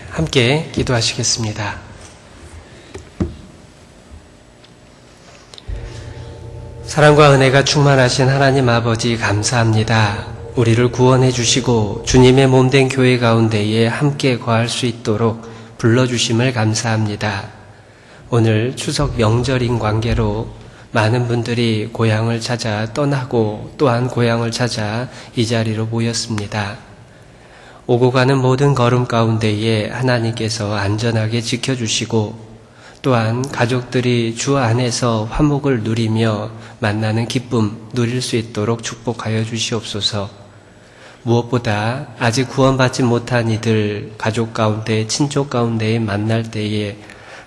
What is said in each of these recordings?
함께 기도하시겠습니다. 사랑과 은혜가 충만하신 하나님 아버지 감사합니다. 우리를 구원해 주시고 주님의 몸된 교회 가운데에 함께 거할 수 있도록 불러주심을 감사합니다. 오늘 추석 명절인 관계로 많은 분들이 고향을 찾아 떠나고 또한 고향을 찾아 이 자리로 모였습니다. 오고 가는 모든 걸음 가운데에 하나님께서 안전하게 지켜주시고 또한 가족들이 주 안에서 화목을 누리며 만나는 기쁨 누릴 수 있도록 축복하여 주시옵소서. 무엇보다 아직 구원받지 못한 이들 가족 가운데 친족 가운데 만날 때에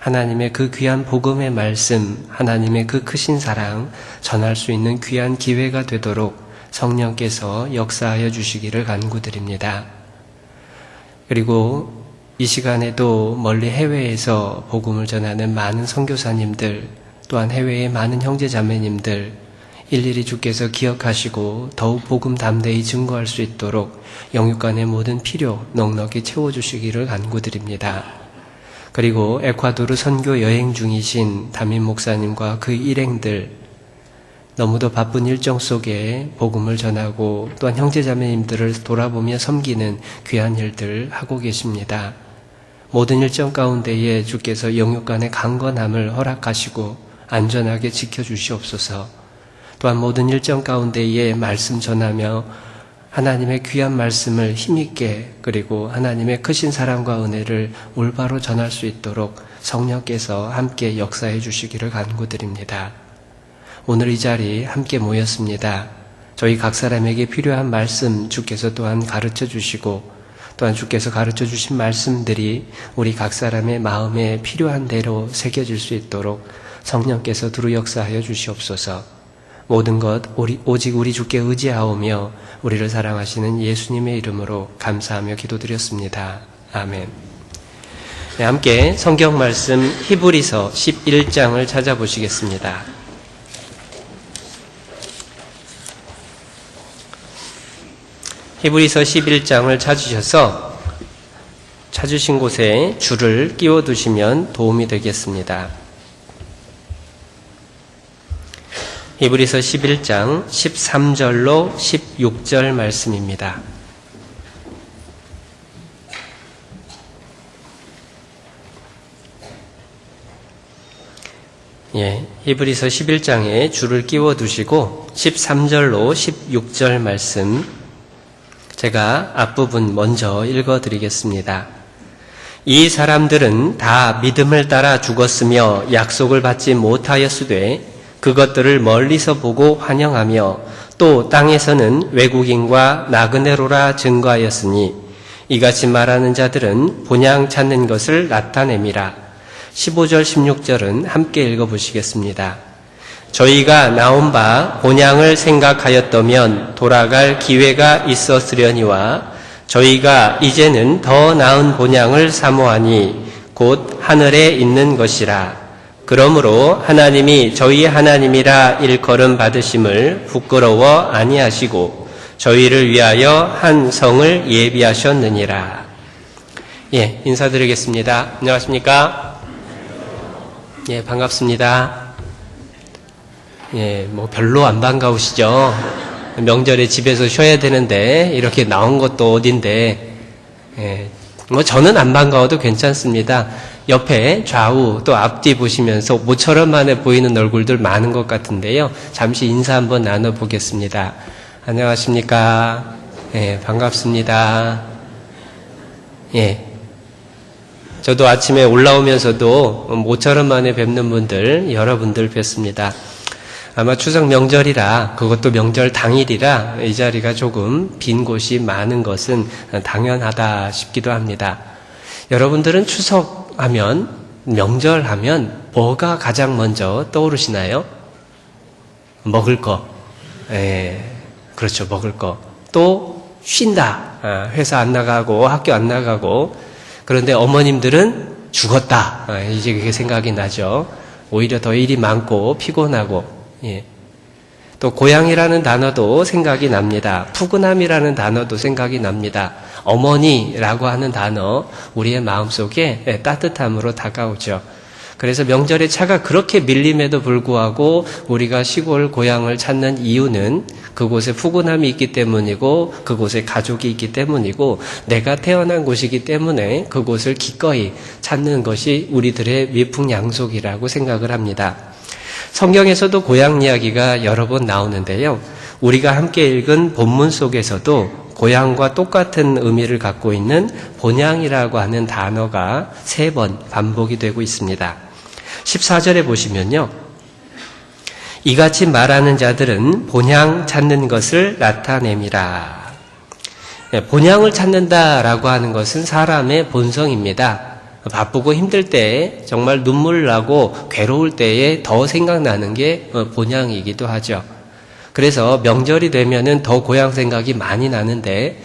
하나님의 그 귀한 복음의 말씀, 하나님의 그 크신 사랑 전할 수 있는 귀한 기회가 되도록 성령께서 역사하여 주시기를 간구드립니다. 그리고 이 시간에도 멀리 해외에서 복음을 전하는 많은 선교사님들, 또한 해외의 많은 형제자매님들 일일이 주께서 기억하시고 더욱 복음 담대히 증거할 수 있도록 영육간의 모든 필요 넉넉히 채워주시기를 간구드립니다. 그리고 에콰도르 선교 여행 중이신 담임 목사님과 그 일행들 너무도 바쁜 일정 속에 복음을 전하고 또한 형제자매님들을 돌아보며 섬기는 귀한 일들 하고 계십니다. 모든 일정 가운데에 주께서 영육간의 강건함을 허락하시고 안전하게 지켜주시옵소서. 또한 모든 일정 가운데에 말씀 전하며 하나님의 귀한 말씀을 힘있게 그리고 하나님의 크신 사랑과 은혜를 올바로 전할 수 있도록 성령께서 함께 역사해 주시기를 간구드립니다. 오늘 이 자리 함께 모였습니다. 저희 각 사람에게 필요한 말씀 주께서 또한 가르쳐 주시고 또한 주께서 가르쳐 주신 말씀들이 우리 각 사람의 마음에 필요한 대로 새겨질 수 있도록 성령께서 두루 역사하여 주시옵소서. 모든 것 오직 우리 주께 의지하오며 우리를 사랑하시는 예수님의 이름으로 감사하며 기도드렸습니다. 아멘. 함께 성경 말씀 히브리서 11장을 찾아보시겠습니다. 히브리서 11장을 찾으신 곳에 줄을 끼워 두시면 도움이 되겠습니다. 히브리서 11장 13절로 16절 말씀입니다. 히브리서 11장에 줄을 끼워 두시고 13절로 16절 말씀 제가 앞부분 먼저 읽어드리겠습니다. 이 사람들은 다 믿음을 따라 죽었으며 약속을 받지 못하였으되 그것들을 멀리서 보고 환영하며 또 땅에서는 외국인과 나그네로라 증거하였으니 이같이 말하는 자들은 본향 찾는 것을 나타냄이라. 15절 16절은 함께 읽어보시겠습니다. 저희가 나온 바 본향을 생각하였더면 돌아갈 기회가 있었으려니와 저희가 이제는 더 나은 본향을 사모하니 곧 하늘에 있는 것이라. 그러므로 하나님이 저희 하나님이라 일컬음 받으심을 부끄러워 아니하시고 저희를 위하여 한 성을 예비하셨느니라. 인사드리겠습니다. 안녕하십니까? 반갑습니다. 별로 안 반가우시죠? 명절에 집에서 쉬어야 되는데 이렇게 나온 것도 어딘데 저는 안 반가워도 괜찮습니다. 옆에 좌우 또 앞뒤 보시면서 모처럼 만에 보이는 얼굴들 많은 것 같은데요. 잠시 인사 한번 나눠보겠습니다. 안녕하십니까? 반갑습니다. 저도 아침에 올라오면서도 모처럼 만에 뵙는 분들 여러분들 뵙습니다. 아마 추석 명절이라 그것도 명절 당일이라 이 자리가 조금 빈 곳이 많은 것은 당연하다 싶기도 합니다. 여러분들은 추석하면 명절하면 뭐가 가장 먼저 떠오르시나요? 먹을 거. 그렇죠. 먹을 거. 또 쉰다. 회사 안 나가고 학교 안 나가고 그런데 어머님들은 죽었다. 이제 그게 생각이 나죠. 오히려 더 일이 많고 피곤하고 또 고향이라는 단어도 생각이 납니다. 푸근함이라는 단어도 생각이 납니다. 어머니라고 하는 단어 우리의 마음속에 따뜻함으로 다가오죠. 그래서 명절의 차가 그렇게 밀림에도 불구하고 우리가 시골 고향을 찾는 이유는 그곳에 푸근함이 있기 때문이고 그곳에 가족이 있기 때문이고 내가 태어난 곳이기 때문에 그곳을 기꺼이 찾는 것이 우리들의 미풍양속이라고 생각을 합니다. 성경에서도 고향 이야기가 여러 번 나오는데요. 우리가 함께 읽은 본문 속에서도 고향과 똑같은 의미를 갖고 있는 본향이라고 하는 단어가 3번 반복이 되고 있습니다. 14절에 보시면요. 이같이 말하는 자들은 본향 찾는 것을 나타냅니다. 본향을 찾는다라고 하는 것은 사람의 본성입니다. 바쁘고 힘들 때 정말 눈물 나고 괴로울 때에 더 생각나는 게 본향이기도 하죠. 그래서 명절이 되면은 더 고향 생각이 많이 나는데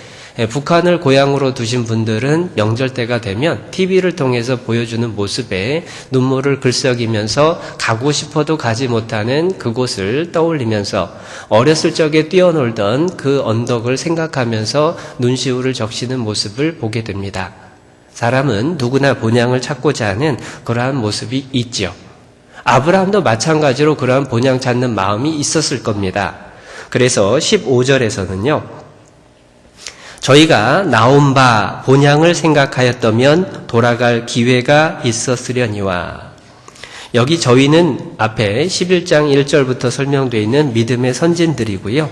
북한을 고향으로 두신 분들은 명절 때가 되면 TV를 통해서 보여주는 모습에 눈물을 글썩이면서 가고 싶어도 가지 못하는 그곳을 떠올리면서 어렸을 적에 뛰어놀던 그 언덕을 생각하면서 눈시울을 적시는 모습을 보게 됩니다. 사람은 누구나 본향을 찾고자 하는 그러한 모습이 있죠. 아브라함도 마찬가지로 그러한 본향 찾는 마음이 있었을 겁니다. 그래서 15절에서는요. 저희가 나온 바 본향을 생각하였다면 돌아갈 기회가 있었으려니와. 여기 저희는 앞에 11장 1절부터 설명되어 있는 믿음의 선진들이고요.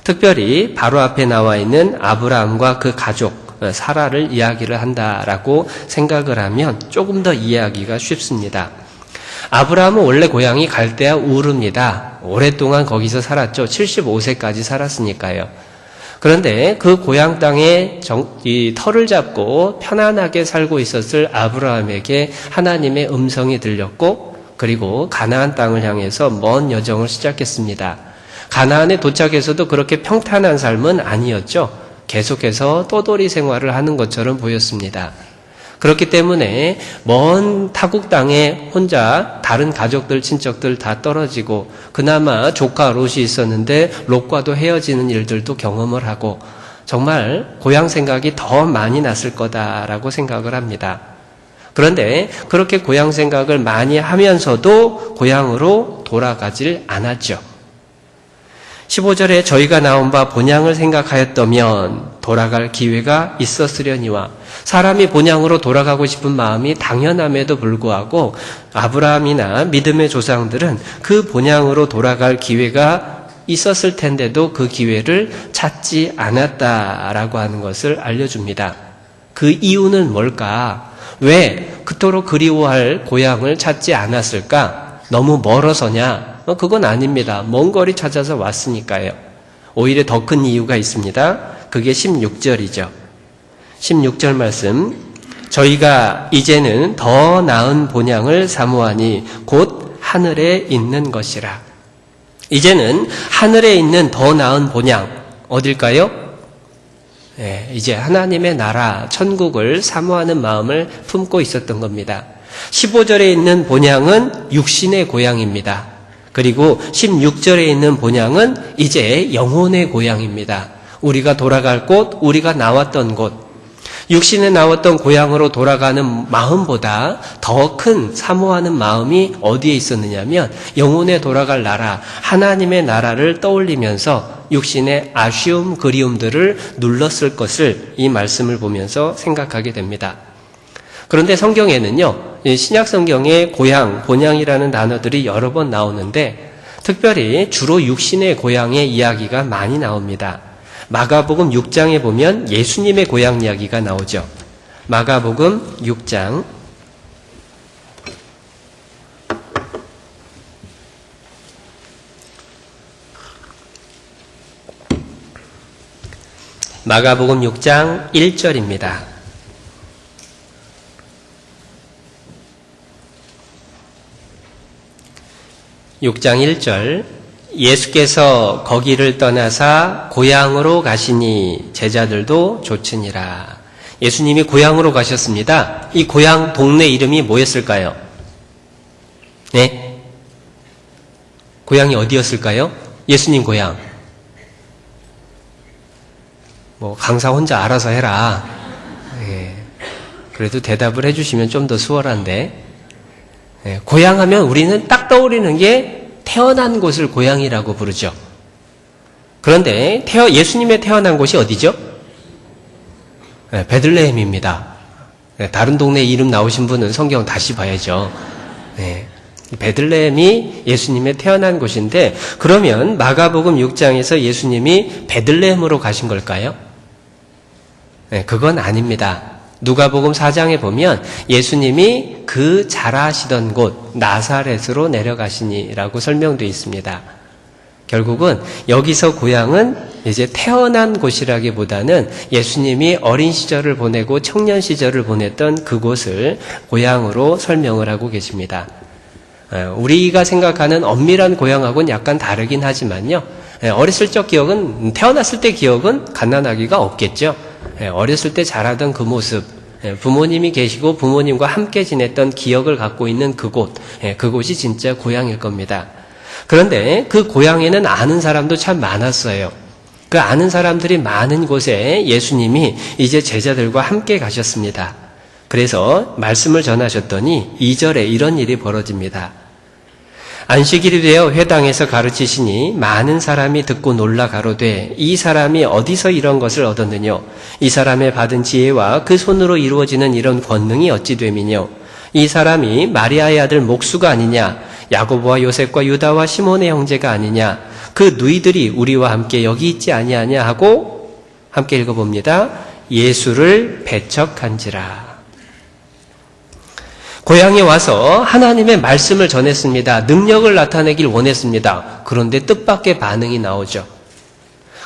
특별히 바로 앞에 나와 있는 아브라함과 그 가족 사라를 이야기를 한다라고 생각을 하면 조금 더 이해하기가 쉽습니다. 아브라함은 원래 고향이 갈대아 우르입니다. 오랫동안 거기서 살았죠. 75세까지 살았으니까요. 그런데 그 고향 땅에 이 터를 잡고 편안하게 살고 있었을 아브라함에게 하나님의 음성이 들렸고 그리고 가나안 땅을 향해서 먼 여정을 시작했습니다. 가나안에 도착해서도 그렇게 평탄한 삶은 아니었죠. 계속해서 떠돌이 생활을 하는 것처럼 보였습니다. 그렇기 때문에 먼 타국 땅에 혼자 다른 가족들, 친척들 다 떨어지고 그나마 조카 롯이 있었는데 롯과도 헤어지는 일들도 경험을 하고 정말 고향 생각이 더 많이 났을 거다라고 생각을 합니다. 그런데 그렇게 고향 생각을 많이 하면서도 고향으로 돌아가질 않았죠. 15절에 저희가 나온 바 본향을 생각하였다면 돌아갈 기회가 있었으려니와. 사람이 본향으로 돌아가고 싶은 마음이 당연함에도 불구하고 아브라함이나 믿음의 조상들은 그 본향으로 돌아갈 기회가 있었을 텐데도 그 기회를 찾지 않았다라고 하는 것을 알려줍니다. 그 이유는 뭘까? 왜 그토록 그리워할 고향을 찾지 않았을까? 너무 멀어서냐? 그건 아닙니다. 먼 거리 찾아서 왔으니까요. 오히려 더 큰 이유가 있습니다. 그게 16절이죠. 16절 말씀. 저희가 이제는 더 나은 본향을 사모하니 곧 하늘에 있는 것이라. 이제는 하늘에 있는 더 나은 본향 어딜까요? 이제 하나님의 나라 천국을 사모하는 마음을 품고 있었던 겁니다. 15절에 있는 본향은 육신의 고향입니다. 그리고 16절에 있는 본향은 이제 영혼의 고향입니다. 우리가 돌아갈 곳, 우리가 나왔던 곳. 육신에 나왔던 고향으로 돌아가는 마음보다 더 큰 사모하는 마음이 어디에 있었느냐면 영혼에 돌아갈 나라, 하나님의 나라를 떠올리면서 육신의 아쉬움, 그리움들을 눌렀을 것을 이 말씀을 보면서 생각하게 됩니다. 그런데 성경에는요, 신약 성경에 고향, 본향이라는 단어들이 여러 번 나오는데 특별히 주로 육신의 고향의 이야기가 많이 나옵니다. 마가복음 6장에 보면 예수님의 고향 이야기가 나오죠. 마가복음 6장 마가복음 6장 1절입니다. 6장 1절 예수께서 거기를 떠나사 고향으로 가시니 제자들도 좇으니라. 예수님이 고향으로 가셨습니다. 이 고향 동네 이름이 뭐였을까요? 네? 고향이 어디였을까요? 예수님 고향. 강사 혼자 알아서 해라. 그래도 대답을 해주시면 좀 더 수월한데, 고향하면 우리는 딱 떠오르는 게 태어난 곳을 고향이라고 부르죠. 그런데 예수님의 태어난 곳이 어디죠? 베들레헴입니다. 다른 동네 이름 나오신 분은 성경 다시 봐야죠. 베들레헴이 예수님의 태어난 곳인데, 그러면 마가복음 6장에서 예수님이 베들레헴으로 가신 걸까요? 그건 아닙니다. 누가복음 4장에 보면 예수님이 그 자라시던 곳 나사렛으로 내려가시니라고 설명되어 있습니다. 결국은 여기서 고향은 이제 태어난 곳이라기보다는 예수님이 어린 시절을 보내고 청년 시절을 보냈던 그곳을 고향으로 설명을 하고 계십니다. 우리가 생각하는 엄밀한 고향하고는 약간 다르긴 하지만요. 어렸을 적 기억은, 태어났을 때 기억은 갓난아기가 없겠죠. 어렸을 때 자라던 그 모습, 부모님이 계시고 부모님과 함께 지냈던 기억을 갖고 있는 그곳, 그곳이 진짜 고향일 겁니다. 그런데 그 고향에는 아는 사람도 참 많았어요. 그 아는 사람들이 많은 곳에 예수님이 이제 제자들과 함께 가셨습니다. 그래서 말씀을 전하셨더니 2절에 이런 일이 벌어집니다. 안식일이 되어 회당에서 가르치시니 많은 사람이 듣고 놀라 가로되 이 사람이 어디서 이런 것을 얻었느뇨? 이 사람의 받은 지혜와 그 손으로 이루어지는 이런 권능이 어찌 됨이뇨? 이 사람이 마리아의 아들 목수가 아니냐? 야고보와 요셉과 유다와 시몬의 형제가 아니냐? 그 누이들이 우리와 함께 여기 있지 아니하냐 하고 함께 읽어봅니다. 예수를 배척한지라. 고향에 와서 하나님의 말씀을 전했습니다. 능력을 나타내길 원했습니다. 그런데 뜻밖의 반응이 나오죠.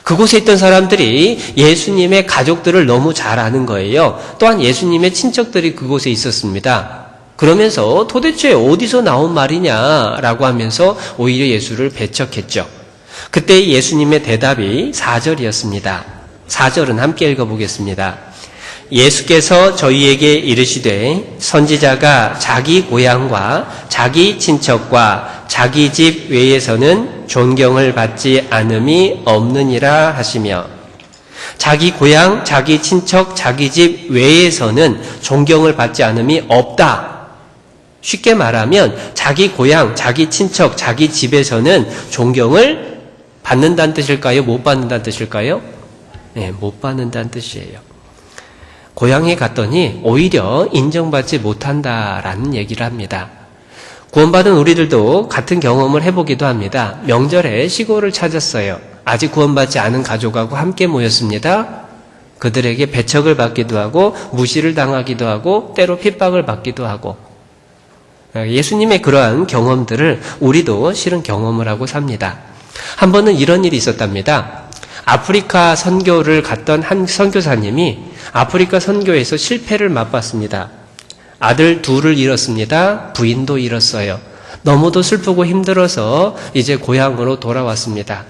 그곳에 있던 사람들이 예수님의 가족들을 너무 잘 아는 거예요. 또한 예수님의 친척들이 그곳에 있었습니다. 그러면서 도대체 어디서 나온 말이냐라고 하면서 오히려 예수를 배척했죠. 그때 예수님의 대답이 4절이었습니다. 4절은 함께 읽어보겠습니다. 예수께서 저희에게 이르시되 선지자가 자기 고향과 자기 친척과 자기 집 외에서는 존경을 받지 않음이 없느니라 하시며, 자기 고향, 자기 친척, 자기 집 외에서는 존경을 받지 않음이 없다. 쉽게 말하면 자기 고향, 자기 친척, 자기 집에서는 존경을 받는다는 뜻일까요? 못 받는다는 뜻일까요? 못 받는다는 뜻이에요. 고향에 갔더니 오히려 인정받지 못한다라는 얘기를 합니다. 구원받은 우리들도 같은 경험을 해보기도 합니다. 명절에 시골을 찾았어요. 아직 구원받지 않은 가족하고 함께 모였습니다. 그들에게 배척을 받기도 하고 무시를 당하기도 하고 때로 핍박을 받기도 하고, 예수님의 그러한 경험들을 우리도 실은 경험을 하고 삽니다. 한 번은 이런 일이 있었답니다. 아프리카 선교를 갔던 한 선교사님이 아프리카 선교에서 실패를 맛봤습니다. 아들 둘을 잃었습니다. 부인도 잃었어요. 너무도 슬프고 힘들어서 이제 고향으로 돌아왔습니다.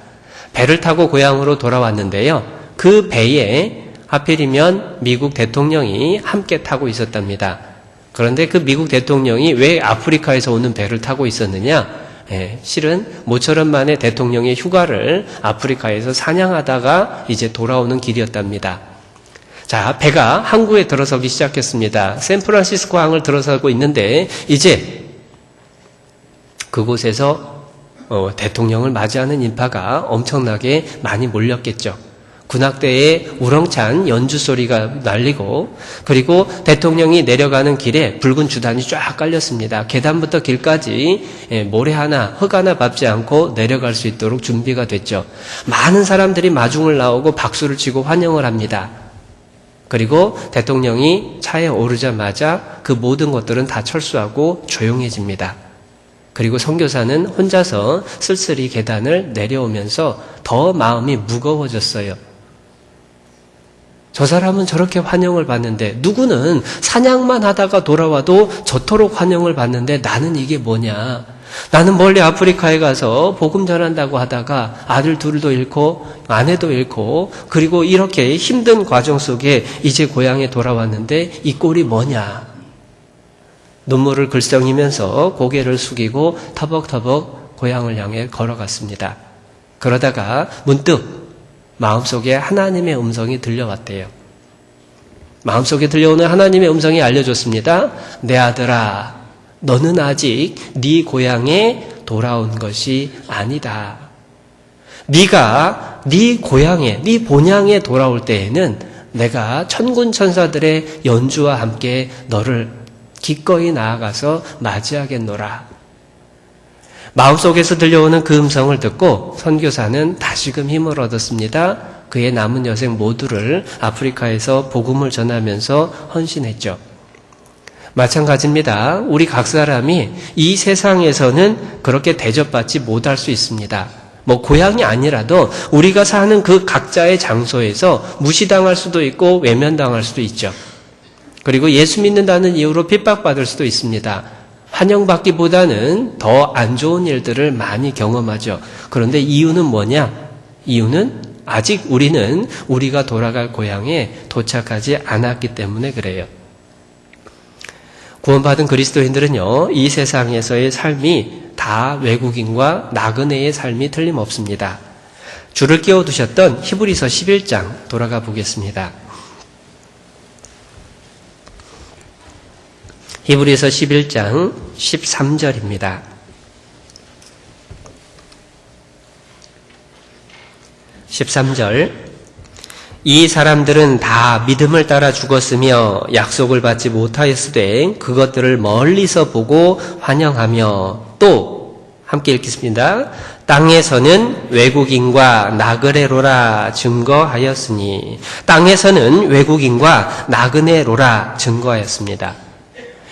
배를 타고 고향으로 돌아왔는데요. 그 배에 하필이면 미국 대통령이 함께 타고 있었답니다. 그런데 그 미국 대통령이 왜 아프리카에서 오는 배를 타고 있었느냐? 실은 모처럼 만에 대통령의 휴가를 아프리카에서 사냥하다가 이제 돌아오는 길이었답니다. 자, 배가 항구에 들어서기 시작했습니다. 샌프란시스코 항을 들어서고 있는데 이제 그곳에서 대통령을 맞이하는 인파가 엄청나게 많이 몰렸겠죠. 군악대의 우렁찬 연주 소리가 날리고, 그리고 대통령이 내려가는 길에 붉은 주단이 쫙 깔렸습니다. 계단부터 길까지 모래 하나, 흙 하나 밟지 않고 내려갈 수 있도록 준비가 됐죠. 많은 사람들이 마중을 나오고 박수를 치고 환영을 합니다. 그리고 대통령이 차에 오르자마자 그 모든 것들은 다 철수하고 조용해집니다. 그리고 선교사는 혼자서 쓸쓸히 계단을 내려오면서 더 마음이 무거워졌어요. 저 사람은 저렇게 환영을 받는데, 누구는 사냥만 하다가 돌아와도 저토록 환영을 받는데 나는 이게 뭐냐? 나는 멀리 아프리카에 가서 복음 전한다고 하다가 아들 둘도 잃고 아내도 잃고, 그리고 이렇게 힘든 과정 속에 이제 고향에 돌아왔는데 이 꼴이 뭐냐? 눈물을 글썽이면서 고개를 숙이고 터벅터벅 고향을 향해 걸어갔습니다. 그러다가 문득 마음속에 하나님의 음성이 들려왔대요. 마음속에 들려오는 하나님의 음성이 알려줬습니다. 내 아들아, 너는 아직 네 고향에 돌아온 것이 아니다. 네가 네 고향에, 네 본향에 돌아올 때에는 내가 천군 천사들의 연주와 함께 너를 기꺼이 나아가서 맞이하겠노라. 마음속에서 들려오는 그 음성을 듣고 선교사는 다시금 힘을 얻었습니다. 그의 남은 여생 모두를 아프리카에서 복음을 전하면서 헌신했죠. 마찬가지입니다. 우리 각 사람이 이 세상에서는 그렇게 대접받지 못할 수 있습니다. 고향이 아니라도 우리가 사는 그 각자의 장소에서 무시당할 수도 있고 외면당할 수도 있죠. 그리고 예수 믿는다는 이유로 핍박받을 수도 있습니다. 환영받기보다는 더 안 좋은 일들을 많이 경험하죠. 그런데 이유는 뭐냐? 이유는 아직 우리는 우리가 돌아갈 고향에 도착하지 않았기 때문에 그래요. 구원받은 그리스도인들은요, 이 세상에서의 삶이 다 외국인과 나그네의 삶이 틀림없습니다. 줄을 끼워두셨던 히브리서 11장 돌아가 보겠습니다. 히브리서 11장 13절입니다. 13절 이 사람들은 다 믿음을 따라 죽었으며 약속을 받지 못하였으되 그것들을 멀리서 보고 환영하며 또 함께 읽겠습니다. 땅에서는 외국인과 나그네로라 증거하였으니 땅에서는 외국인과 나그네로라 증거하였습니다.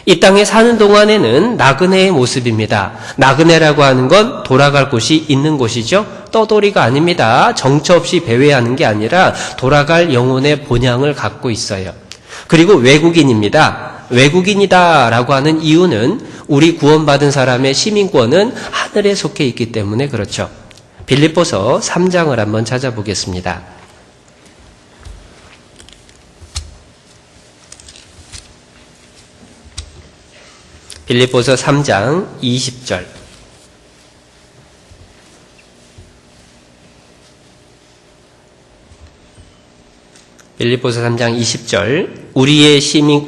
이 땅에 사는 동안에는 나그네의 모습입니다. 나그네라고 하는 건 돌아갈 곳이 있는 곳이죠. 떠돌이가 아닙니다. 정처 없이 배회하는 게 아니라 돌아갈 영혼의 본향을 갖고 있어요. 그리고 외국인입니다. 외국인이다라고 하는 이유는 우리 구원받은 사람의 시민권은 하늘에 속해 있기 때문에 그렇죠. 빌립보서 3장을 한번 찾아보겠습니다. 빌립보서 3장 20절 빌립보서 3장 20절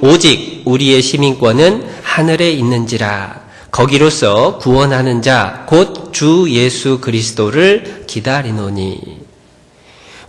오직 우리의 시민권은 하늘에 있는지라 거기로서 구원하는 자 곧 주 예수 그리스도를 기다리노니.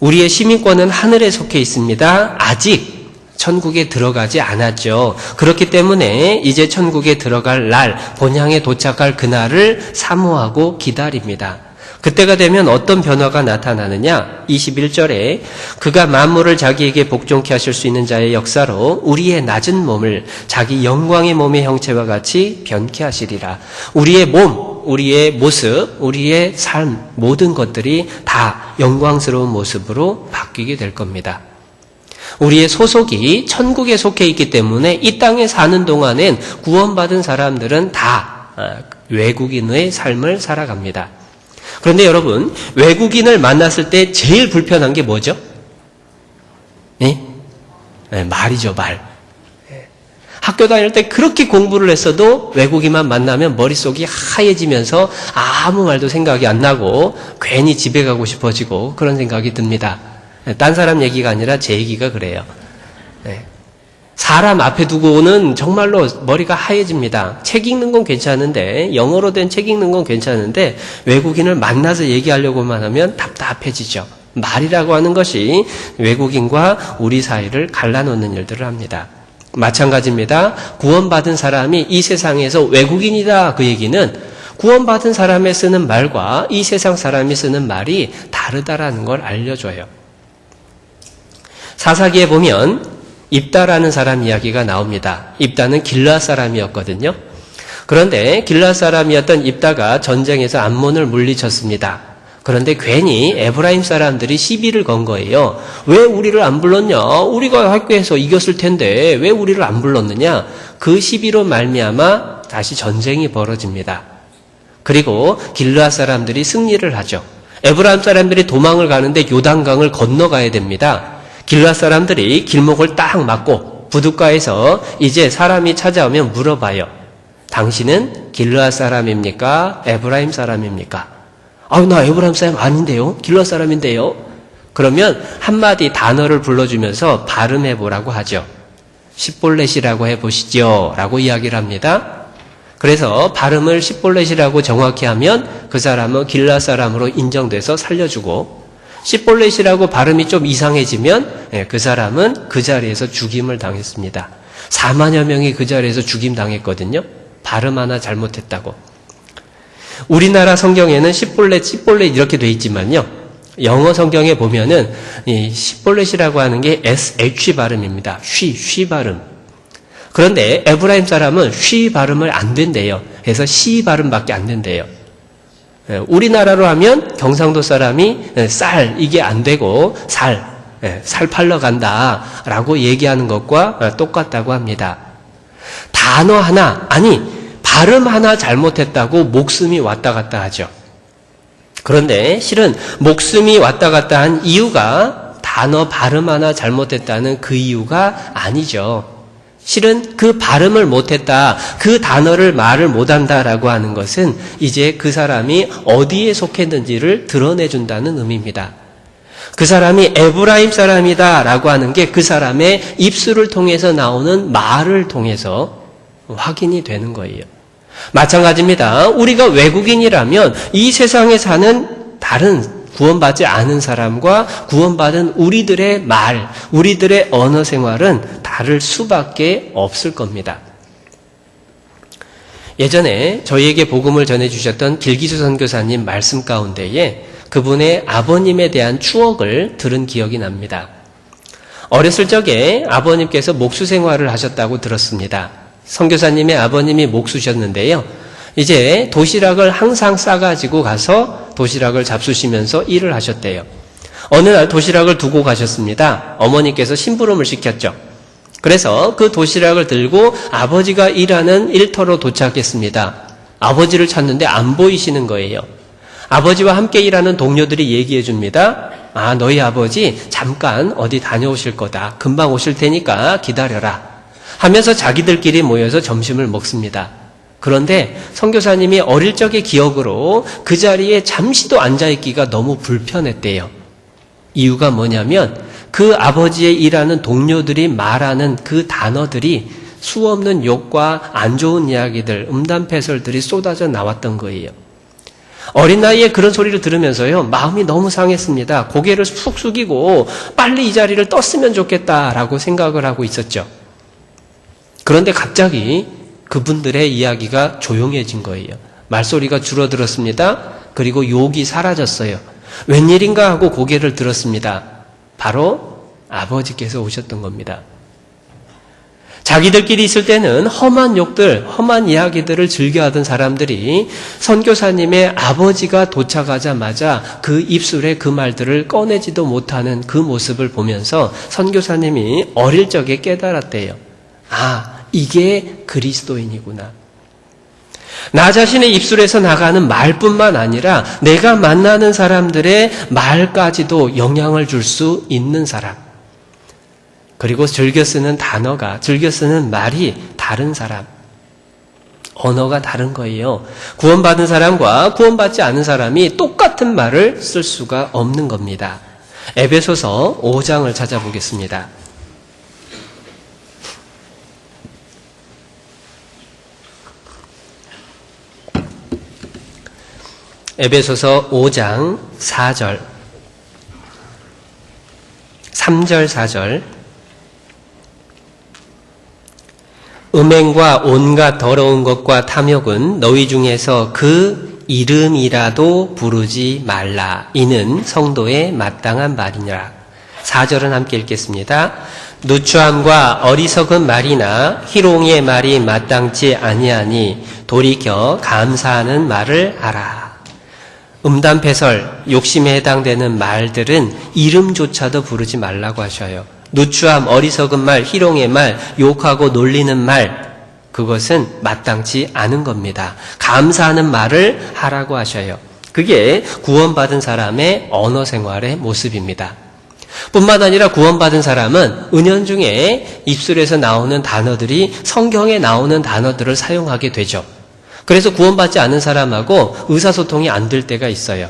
우리의 시민권은 하늘에 속해 있습니다. 아직 천국에 들어가지 않았죠. 그렇기 때문에 이제 천국에 들어갈 날, 본향에 도착할 그날을 사모하고 기다립니다. 그때가 되면 어떤 변화가 나타나느냐? 21절에 그가 만물을 자기에게 복종케 하실 수 있는 자의 역사로 우리의 낮은 몸을 자기 영광의 몸의 형체와 같이 변케 하시리라. 우리의 몸, 우리의 모습, 우리의 삶, 모든 것들이 다 영광스러운 모습으로 바뀌게 될 겁니다. 우리의 소속이 천국에 속해 있기 때문에 이 땅에 사는 동안엔 구원받은 사람들은 다 외국인의 삶을 살아갑니다. 그런데 여러분, 외국인을 만났을 때 제일 불편한 게 뭐죠? 네? 말이죠, 말. 학교 다닐 때 그렇게 공부를 했어도 외국인만 만나면 머릿속이 하얘지면서 아무 말도 생각이 안 나고 괜히 집에 가고 싶어지고 그런 생각이 듭니다. 딴 사람 얘기가 아니라 제 얘기가 그래요. 사람 앞에 두고는 정말로 머리가 하얘집니다. 책 읽는 건 괜찮은데, 영어로 된 책 읽는 건 괜찮은데 외국인을 만나서 얘기하려고만 하면 답답해지죠. 말이라고 하는 것이 외국인과 우리 사이를 갈라놓는 일들을 합니다. 마찬가지입니다. 구원받은 사람이 이 세상에서 외국인이다, 그 얘기는 구원받은 사람이 쓰는 말과 이 세상 사람이 쓰는 말이 다르다라는 걸 알려줘요. 사사기에 보면 입다라는 사람 이야기가 나옵니다. 입다는 길르앗 사람이었거든요. 그런데 길르앗 사람이었던 입다가 전쟁에서 암몬을 물리쳤습니다. 그런데 괜히 에브라임 사람들이 시비를 건 거예요. 왜 우리를 안 불렀냐? 우리가 학교에서 이겼을 텐데 왜 우리를 안 불렀느냐? 그 시비로 말미암아 다시 전쟁이 벌어집니다. 그리고 길르앗 사람들이 승리를 하죠. 에브라임 사람들이 도망을 가는데 요단강을 건너가야 됩니다. 길르앗 사람들이 길목을 딱 막고 부둣가에서 이제 사람이 찾아오면 물어봐요. 당신은 길르앗 사람입니까? 에브라임 사람입니까? 나 에브라임 사람 아닌데요? 길르앗 사람인데요? 그러면 한마디 단어를 불러주면서 발음해보라고 하죠. 십볼렛이라고 해보시죠 라고 이야기를 합니다. 그래서 발음을 십볼렛이라고 정확히 하면 그 사람은 길라 사람으로 인정돼서 살려주고, 십볼렛이라고 발음이 좀 이상해지면 그 사람은 그 자리에서 죽임을 당했습니다. 4만여 명이 그 자리에서 죽임 당했거든요. 발음 하나 잘못했다고. 우리나라 성경에는 십볼렛 이렇게 돼 있지만요, 영어 성경에 보면은 이 십볼렛이라고 하는 게 SH 발음입니다. 쉬 발음. 그런데 에브라임 사람은 쉬 발음을 안 된대요. 그래서 시 발음밖에 안 된대요. 우리나라로 하면 경상도 사람이 쌀 이게 안 되고 살 팔러 간다라고 얘기하는 것과 똑같다고 합니다. 단어 하나, 아니 발음 하나 잘못했다고 목숨이 왔다 갔다 하죠. 그런데 실은 목숨이 왔다 갔다 한 이유가 단어 발음 하나 잘못했다는 그 이유가 아니죠. 실은 그 발음을 못했다, 그 단어를 말을 못한다라고 하는 것은 이제 그 사람이 어디에 속했는지를 드러내준다는 의미입니다. 그 사람이 에브라임 사람이다라고 하는 게 그 사람의 입술을 통해서 나오는 말을 통해서 확인이 되는 거예요. 마찬가지입니다. 우리가 외국인이라면 이 세상에 사는 다른 구원받지 않은 사람과 구원받은 우리들의 말, 우리들의 언어 생활은 다를 수밖에 없을 겁니다. 예전에 저희에게 복음을 전해주셨던 길기수 선교사님 말씀 가운데에 그분의 아버님에 대한 추억을 들은 기억이 납니다. 어렸을 적에 아버님께서 목수 생활을 하셨다고 들었습니다. 선교사님의 아버님이 목수셨는데요, 이제 도시락을 항상 싸가지고 가서 도시락을 잡수시면서 일을 하셨대요. 어느 날 도시락을 두고 가셨습니다. 어머니께서 심부름을 시켰죠. 그래서 그 도시락을 들고 아버지가 일하는 일터로 도착했습니다. 아버지를 찾는데 안 보이시는 거예요. 아버지와 함께 일하는 동료들이 얘기해 줍니다. 아, 너희 아버지 잠깐 어디 다녀오실 거다. 금방 오실 테니까 기다려라. 하면서 자기들끼리 모여서 점심을 먹습니다. 그런데 선교사님이 어릴 적의 기억으로 그 자리에 잠시도 앉아있기가 너무 불편했대요. 이유가 뭐냐면 그 아버지의 일하는 동료들이 말하는 그 단어들이 수없는 욕과 안 좋은 이야기들, 음담패설들이 쏟아져 나왔던 거예요. 어린 나이에 그런 소리를 들으면서요, 마음이 너무 상했습니다. 고개를 푹 숙이고 빨리 이 자리를 떴으면 좋겠다라고 생각을 하고 있었죠. 그런데 갑자기 그분들의 이야기가 조용해진 거예요. 말소리가 줄어들었습니다. 그리고 욕이 사라졌어요. 웬일인가 하고 고개를 들었습니다. 바로 아버지께서 오셨던 겁니다. 자기들끼리 있을 때는 험한 욕들, 험한 이야기들을 즐겨하던 사람들이 선교사님의 아버지가 도착하자마자 그 입술에 그 말들을 꺼내지도 못하는 그 모습을 보면서 선교사님이 어릴 적에 깨달았대요. 아, 이게 그리스도인이구나. 나 자신의 입술에서 나가는 말뿐만 아니라 내가 만나는 사람들의 말까지도 영향을 줄 수 있는 사람. 그리고 즐겨 쓰는 단어가, 즐겨 쓰는 말이 다른 사람. 언어가 다른 거예요. 구원받은 사람과 구원받지 않은 사람이 똑같은 말을 쓸 수가 없는 겁니다. 에베소서 5장을 찾아보겠습니다. 에베소서 5장 4절, 3절, 4절. 음행과 온갖 더러운 것과 탐욕은 너희 중에서 그 이름이라도 부르지 말라. 이는 성도의 마땅한 말이니라. 4절은 함께 읽겠습니다. 누추함과 어리석은 말이나 희롱의 말이 마땅치 아니하니 돌이켜 감사하는 말을 하라. 음담패설, 욕심에 해당되는 말들은 이름조차도 부르지 말라고 하셔요. 누추함, 어리석은 말, 희롱의 말, 욕하고 놀리는 말, 그것은 마땅치 않은 겁니다. 감사하는 말을 하라고 하셔요. 그게 구원받은 사람의 언어 생활의 모습입니다. 뿐만 아니라 구원받은 사람은 은연중에 입술에서 나오는 단어들이 성경에 나오는 단어들을 사용하게 되죠. 그래서 구원받지 않은 사람하고 의사소통이 안 될 때가 있어요.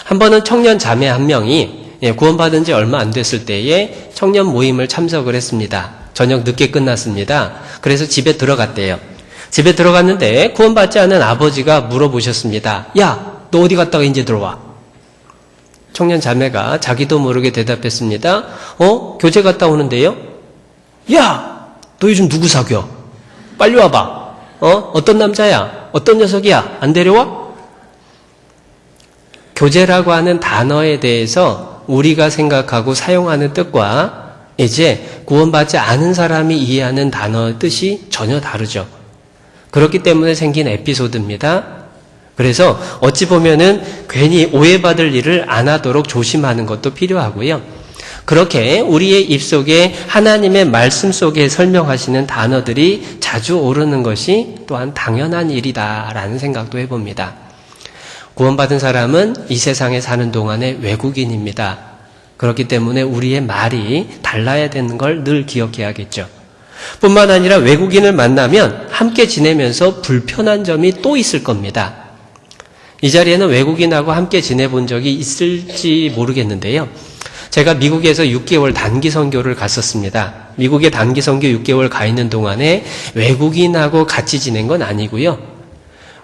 한 번은 청년 자매 한 명이 구원받은 지 얼마 안 됐을 때에 청년 모임을 참석을 했습니다. 저녁 늦게 끝났습니다. 그래서 집에 들어갔대요. 집에 들어갔는데 구원받지 않은 아버지가 물어보셨습니다. 야, 너 어디 갔다가 이제 들어와? 청년 자매가 자기도 모르게 대답했습니다. 교제 갔다 오는데요? 야, 너 요즘 누구 사겨? 빨리 와봐. 어떤 남자야? 어떤 녀석이야? 안 데려와? 교제라고 하는 단어에 대해서 우리가 생각하고 사용하는 뜻과 이제 구원받지 않은 사람이 이해하는 단어의 뜻이 전혀 다르죠. 그렇기 때문에 생긴 에피소드입니다. 그래서 어찌 보면은 괜히 오해받을 일을 안 하도록 조심하는 것도 필요하고요. 그렇게 우리의 입속에 하나님의 말씀 속에 설명하시는 단어들이 자주 오르는 것이 또한 당연한 일이다라는 생각도 해봅니다. 구원받은 사람은 이 세상에 사는 동안에 외국인입니다. 그렇기 때문에 우리의 말이 달라야 되는 걸 늘 기억해야겠죠. 뿐만 아니라 외국인을 만나면 함께 지내면서 불편한 점이 또 있을 겁니다. 이 자리에는 외국인하고 함께 지내본 적이 있을지 모르겠는데요. 제가 미국에서 6개월 단기 선교를 갔었습니다. 미국에 단기 선교 6개월 가 있는 동안에 외국인하고 같이 지낸 건 아니고요.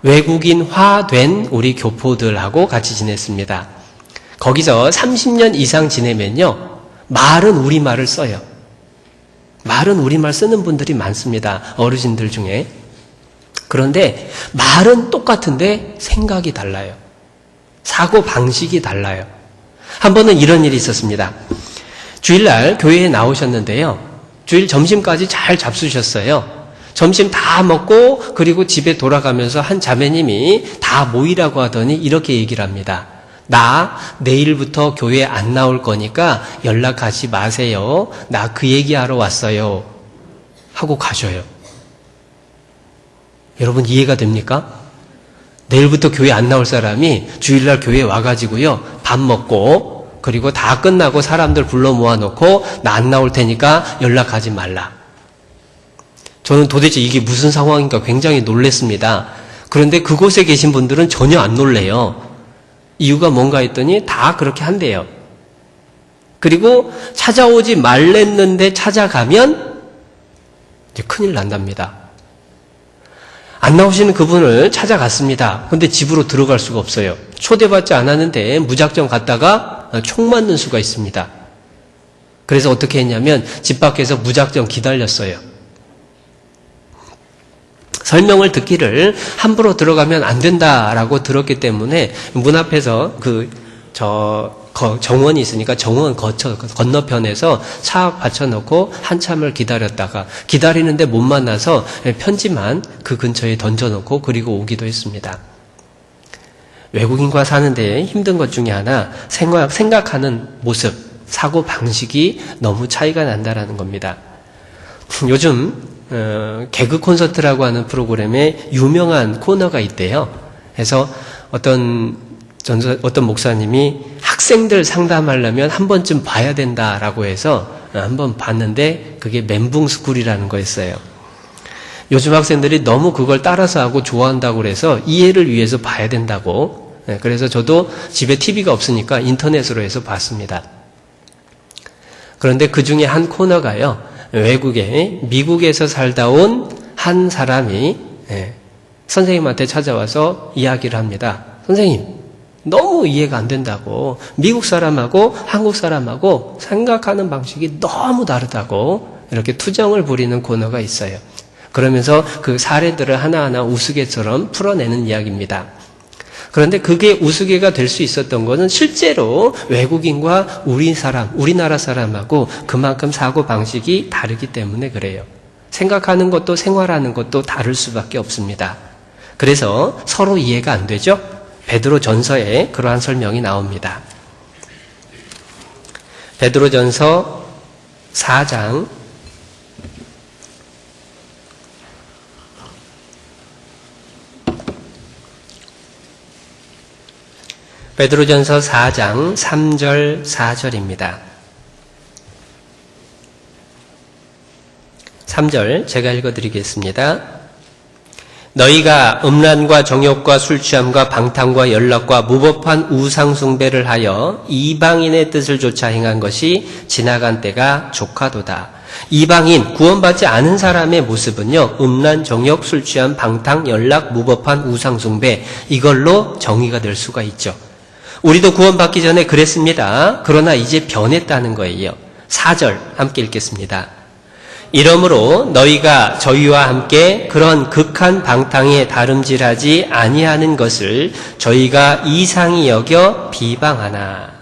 외국인화된 우리 교포들하고 같이 지냈습니다. 거기서 30년 이상 지내면요. 말은 우리말을 써요. 말은 우리말 쓰는 분들이 많습니다. 어르신들 중에. 그런데 말은 똑같은데 생각이 달라요. 사고 방식이 달라요. 한 번은 이런 일이 있었습니다. 주일날 교회에 나오셨는데요. 주일 점심까지 잘 잡수셨어요. 점심 다 먹고 그리고 집에 돌아가면서 한 자매님이 다 모이라고 하더니 이렇게 얘기를 합니다. 나 내일부터 교회 안 나올 거니까 연락하지 마세요. 나 그 얘기하러 왔어요. 하고 가셔요. 여러분 이해가 됩니까? 내일부터 교회 안 나올 사람이 주일날 교회에 와가지고요. 밥 먹고 그리고 다 끝나고 사람들 불러 모아놓고 나 안 나올 테니까 연락하지 말라. 저는 도대체 이게 무슨 상황인가 굉장히 놀랐습니다. 그런데 그곳에 계신 분들은 전혀 안 놀래요. 이유가 뭔가 했더니 다 그렇게 한대요. 그리고 찾아오지 말랬는데 찾아가면 이제 큰일 난답니다. 안 나오시는 그분을 찾아갔습니다. 그런데 집으로 들어갈 수가 없어요. 초대받지 않았는데 무작정 갔다가 총 맞는 수가 있습니다. 그래서 어떻게 했냐면 집 밖에서 무작정 기다렸어요. 설명을 듣기를 함부로 들어가면 안 된다라고 들었기 때문에 문 앞에서 정원이 있으니까 정원 건너편에서 차 받쳐놓고 한참을 기다리는데 못 만나서 편지만 그 근처에 던져놓고 그리고 오기도 했습니다. 외국인과 사는데 힘든 것 중에 하나 생각하는 모습, 사고 방식이 너무 차이가 난다라는 겁니다. 요즘 개그 콘서트라고 하는 프로그램에 유명한 코너가 있대요. 그래서 어떤 목사님이 학생들 상담하려면 한 번쯤 봐야 된다라고 해서 한번 봤는데 그게 멘붕스쿨이라는 거였어요. 요즘 학생들이 너무 그걸 따라서 하고 좋아한다고 그래서 이해를 위해서 봐야 된다고. 그래서 저도 집에 TV가 없으니까 인터넷으로 해서 봤습니다. 그런데 그 중에 한 코너가요. 미국에서 살다 온 한 사람이 선생님한테 찾아와서 이야기를 합니다. 선생님, 너무 이해가 안 된다고. 미국 사람하고 한국 사람하고 생각하는 방식이 너무 다르다고 이렇게 투정을 부리는 코너가 있어요. 그러면서 그 사례들을 하나하나 우스개처럼 풀어내는 이야기입니다. 그런데 그게 우스개가 될 수 있었던 것은 실제로 외국인과 우리나라 사람하고 그만큼 사고 방식이 다르기 때문에 그래요. 생각하는 것도 생활하는 것도 다를 수밖에 없습니다. 그래서 서로 이해가 안 되죠? 베드로전서에 그러한 설명이 나옵니다. 베드로전서 4장 베드로전서 4장 3절 4절입니다. 3절 제가 읽어드리겠습니다. 너희가 음란과 정욕과 술취함과 방탕과 연락과 무법한 우상숭배를 하여 이방인의 뜻을 좇아 행한 것이 지나간 때가 족하도다. 이방인, 구원받지 않은 사람의 모습은요, 음란, 정욕, 술 취한, 방탕, 연락, 무법한, 우상숭배, 이걸로 정의가 될 수가 있죠. 우리도 구원받기 전에 그랬습니다. 그러나 이제 변했다는 거예요. 4절 함께 읽겠습니다. 이러므로 너희가 저희와 함께 그런 극한 방탕에 다름질하지 아니하는 것을 저희가 이상히 여겨 비방하나.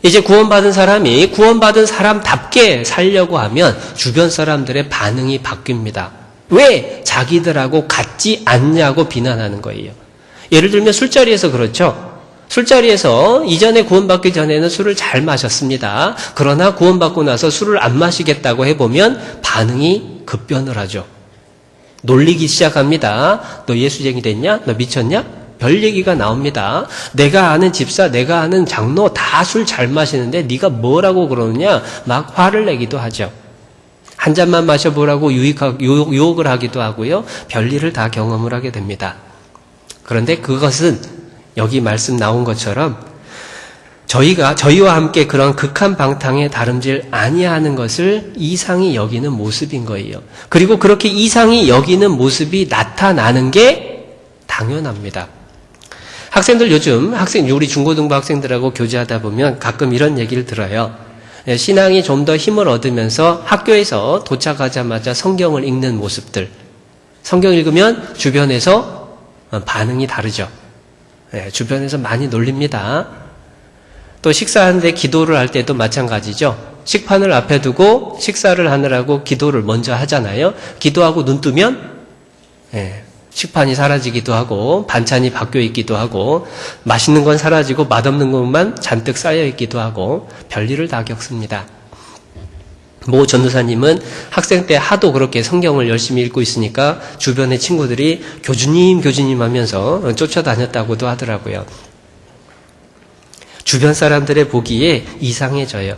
이제 구원받은 사람이 구원받은 사람답게 살려고 하면 주변 사람들의 반응이 바뀝니다. 왜 자기들하고 같지 않냐고 비난하는 거예요. 예를 들면 술자리에서 그렇죠. 술자리에서 이전에 구원받기 전에는 술을 잘 마셨습니다. 그러나 구원받고 나서 술을 안 마시겠다고 해보면 반응이 급변을 하죠. 놀리기 시작합니다. 너 예수쟁이 됐냐? 너 미쳤냐? 별 얘기가 나옵니다. 내가 아는 집사, 내가 아는 장로 다 술 잘 마시는데 네가 뭐라고 그러느냐? 막 화를 내기도 하죠. 한 잔만 마셔보라고 유혹을 하기도 하고요. 별일을 다 경험을 하게 됩니다. 그런데 그것은 여기 말씀 나온 것처럼 저희와 함께 그런 극한 방탕에 다름질 아니하는 것을 이상히 여기는 모습인 거예요. 그리고 그렇게 이상히 여기는 모습이 나타나는 게 당연합니다. 학생들 요즘 우리 중고등부 학생들하고 교제하다 보면 가끔 이런 얘기를 들어요. 신앙이 좀 더 힘을 얻으면서 학교에서 도착하자마자 성경을 읽는 모습들. 성경 읽으면 주변에서 반응이 다르죠. 주변에서 많이 놀립니다. 또 식사하는데 기도를 할 때도 마찬가지죠. 식판을 앞에 두고 식사를 하느라고 기도를 먼저 하잖아요. 기도하고 눈 뜨면 식판이 사라지기도 하고 반찬이 바뀌어 있기도 하고 맛있는 건 사라지고 맛없는 것만 잔뜩 쌓여 있기도 하고 별일을 다 겪습니다. 모 전도사님은 학생 때 하도 그렇게 성경을 열심히 읽고 있으니까 주변의 친구들이 교주님 하면서 쫓아다녔다고도 하더라고요. 주변 사람들의 보기에 이상해져요.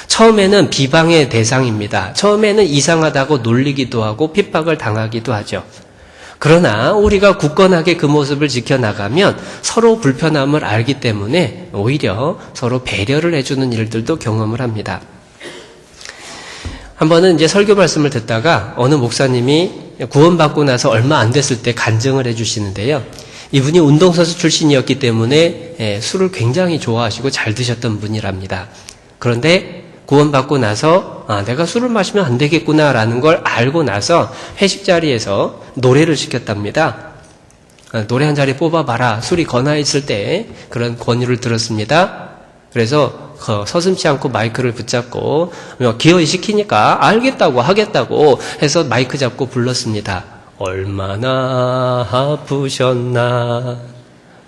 처음에는 비방의 대상입니다. 처음에는 이상하다고 놀리기도 하고 핍박을 당하기도 하죠. 그러나 우리가 굳건하게 그 모습을 지켜나가면 서로 불편함을 알기 때문에 오히려 서로 배려를 해주는 일들도 경험을 합니다. 한 번은 이제 설교 말씀을 듣다가 어느 목사님이 구원받고 나서 얼마 안 됐을 때 간증을 해주시는데요. 이분이 운동선수 출신이었기 때문에 술을 굉장히 좋아하시고 잘 드셨던 분이랍니다. 그런데 구원받고 나서 내가 술을 마시면 안 되겠구나라는 걸 알고 나서 회식 자리에서 노래를 시켰답니다. 노래 한 자리 뽑아봐라. 술이 권하 있을 때 그런 권유를 들었습니다. 그래서 서슴지 않고 마이크를 붙잡고 기어이 시키니까 알겠다고 하겠다고 해서 마이크 잡고 불렀습니다. 얼마나 아프셨나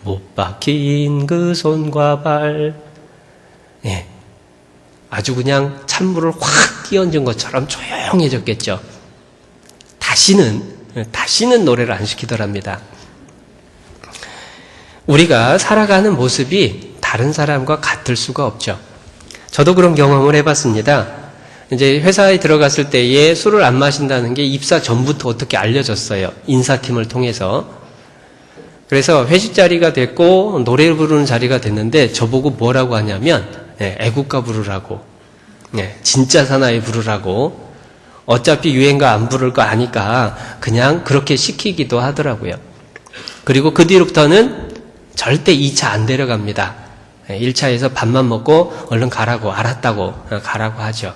못 박힌 그 손과 발. 아주 그냥 찬물을 확 끼얹은 것처럼 조용해졌겠죠. 다시는 노래를 안 시키더랍니다. 우리가 살아가는 모습이 다른 사람과 같을 수가 없죠. 저도 그런 경험을 해봤습니다. 이제 회사에 들어갔을 때에 술을 안 마신다는 게 입사 전부터 어떻게 알려졌어요. 인사팀을 통해서. 그래서 회식 자리가 됐고 노래 부르는 자리가 됐는데 저보고 뭐라고 하냐면 애국가 부르라고, 진짜 사나이 부르라고, 어차피 유행가 안 부를 거 아니까 그냥 그렇게 시키기도 하더라고요. 그리고 그 뒤로부터는 절대 2차 안 데려갑니다. 1차에서 밥만 먹고 얼른 가라고, 알았다고 가라고 하죠.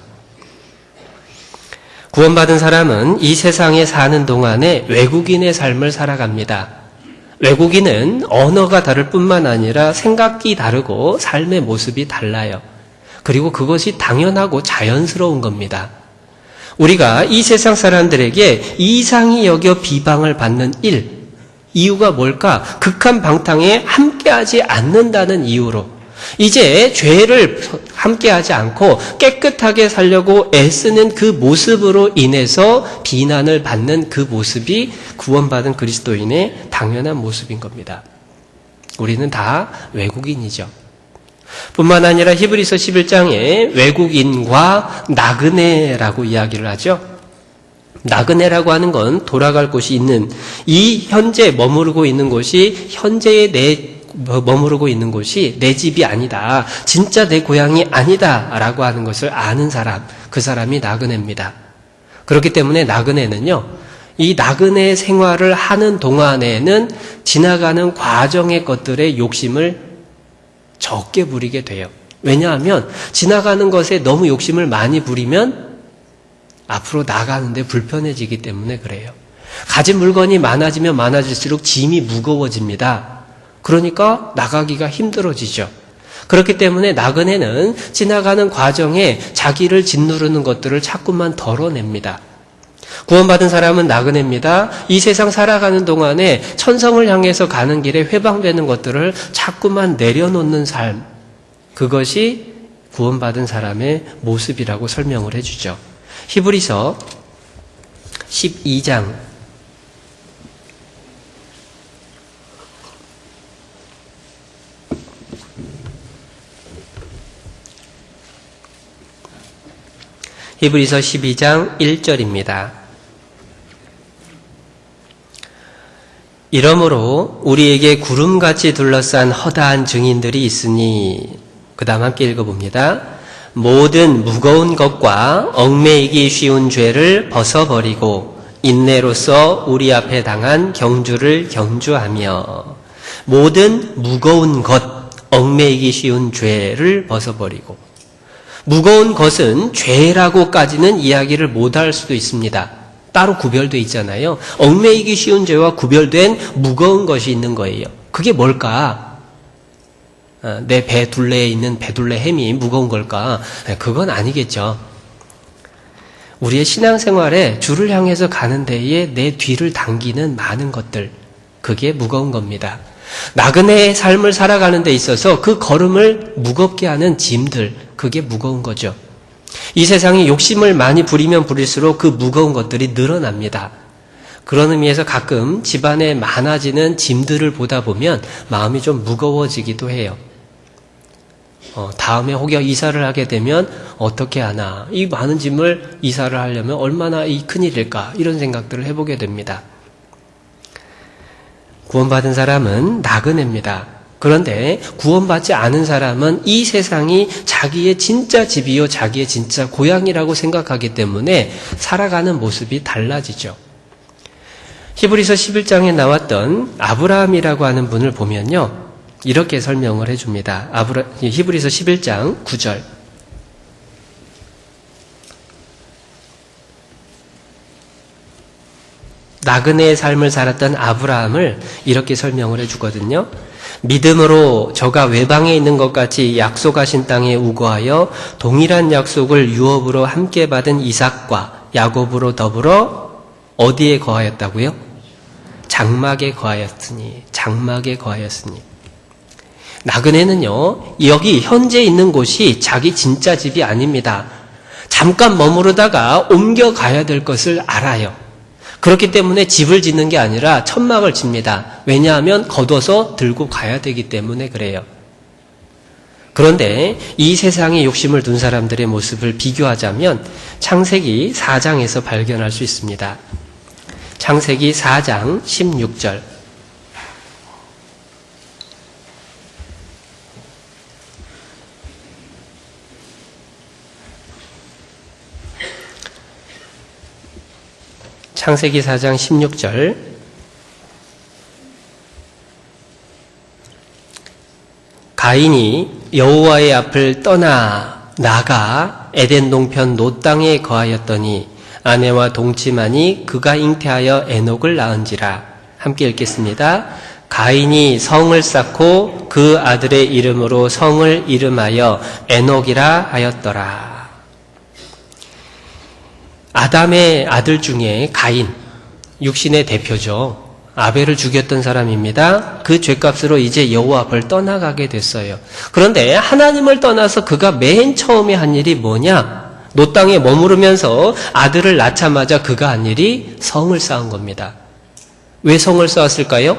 구원받은 사람은 이 세상에 사는 동안에 외국인의 삶을 살아갑니다. 외국인은 언어가 다를 뿐만 아니라 생각이 다르고 삶의 모습이 달라요. 그리고 그것이 당연하고 자연스러운 겁니다. 우리가 이 세상 사람들에게 이상히 여겨 비방을 받는 이유가 뭘까? 극한 방탕에 함께하지 않는다는 이유로. 이제 죄를 함께하지 않고 깨끗하게 살려고 애쓰는 그 모습으로 인해서 비난을 받는 그 모습이 구원받은 그리스도인의 당연한 모습인 겁니다. 우리는 다 외국인이죠. 뿐만 아니라 히브리서 11장에 외국인과 나그네라고 이야기를 하죠. 나그네라고 하는 건 돌아갈 곳이 있는, 이 현재 머무르고 있는 곳이 현재의 내 머무르고 있는 곳이 내 집이 아니다. 진짜 내 고향이 아니다. 라고 하는 것을 아는 사람, 그 사람이 나그네입니다. 그렇기 때문에 나그네는요, 이 나그네 생활을 하는 동안에는 지나가는 과정의 것들의 욕심을 적게 부리게 돼요. 왜냐하면 지나가는 것에 너무 욕심을 많이 부리면 앞으로 나가는데 불편해지기 때문에 그래요. 가진 물건이 많아지면 많아질수록 짐이 무거워집니다. 그러니까 나가기가 힘들어지죠. 그렇기 때문에 나그네는 지나가는 과정에 자기를 짓누르는 것들을 자꾸만 덜어냅니다. 구원받은 사람은 나그네입니다. 이 세상 살아가는 동안에 천성을 향해서 가는 길에 회방되는 것들을 자꾸만 내려놓는 삶, 그것이 구원받은 사람의 모습이라고 설명을 해주죠. 히브리서 12장 1절입니다. 이러므로 우리에게 구름같이 둘러싼 허다한 증인들이 있으니, 그 다음 함께 읽어봅니다. 모든 무거운 것과 얽매이기 쉬운 죄를 벗어버리고 인내로서 우리 앞에 당한 경주를 경주하며, 모든 무거운 것, 얽매이기 쉬운 죄를 벗어버리고, 무거운 것은 죄라고까지는 이야기를 못할 수도 있습니다. 따로 구별되어 있잖아요. 얽매이기 쉬운 죄와 구별된 무거운 것이 있는 거예요. 그게 뭘까? 내 배 둘레에 있는 배둘레 햄이 무거운 걸까? 그건 아니겠죠. 우리의 신앙생활에 주를 향해서 가는 데에 내 뒤를 당기는 많은 것들, 그게 무거운 겁니다. 나그네의 삶을 살아가는 데 있어서 그 걸음을 무겁게 하는 짐들, 그게 무거운 거죠. 이 세상에 욕심을 많이 부리면 부릴수록 그 무거운 것들이 늘어납니다. 그런 의미에서 가끔 집안에 많아지는 짐들을 보다 보면 마음이 좀 무거워지기도 해요. 다음에 혹여 이사를 하게 되면 어떻게 하나, 이 많은 짐을 이사를 하려면 얼마나 이 큰일일까, 이런 생각들을 해보게 됩니다. 구원받은 사람은 나그네입니다. 그런데 구원받지 않은 사람은 이 세상이 자기의 진짜 집이요, 자기의 진짜 고향이라고 생각하기 때문에 살아가는 모습이 달라지죠. 히브리서 11장에 나왔던 아브라함이라고 하는 분을 보면요, 이렇게 설명을 해줍니다. 히브리서 11장 9절. 나그네의 삶을 살았던 아브라함을 이렇게 설명을 해주거든요. 믿음으로 저가 외방에 있는 것 같이 약속하신 땅에 우거하여 동일한 약속을 유업으로 함께 받은 이삭과 야곱으로 더불어 어디에 거하였다고요? 장막에 거하였으니. 장막에 거하였으니. 나그네는요, 여기 현재 있는 곳이 자기 진짜 집이 아닙니다. 잠깐 머무르다가 옮겨가야 될 것을 알아요. 그렇기 때문에 집을 짓는 게 아니라 천막을 칩니다. 왜냐하면 걷어서 들고 가야 되기 때문에 그래요. 그런데 이 세상에 욕심을 둔 사람들의 모습을 비교하자면 창세기 4장에서 발견할 수 있습니다. 창세기 4장 16절. 창세기 4장 16절. 가인이 여호와의 앞을 떠나 나가 에덴 동편 노 땅에 거하였더니 아내와 동침하니 그가 잉태하여 에녹을 낳은지라. 함께 읽겠습니다. 가인이 성을 쌓고 그 아들의 이름으로 성을 이름하여 에녹이라 하였더라. 아담의 아들 중에 가인, 육신의 대표죠. 아벨을 죽였던 사람입니다. 그 죄값으로 이제 여호와 앞을 떠나가게 됐어요. 그런데 하나님을 떠나서 그가 맨 처음에 한 일이 뭐냐? 노 땅에 머무르면서 아들을 낳자마자 그가 한 일이 성을 쌓은 겁니다. 왜 성을 쌓았을까요?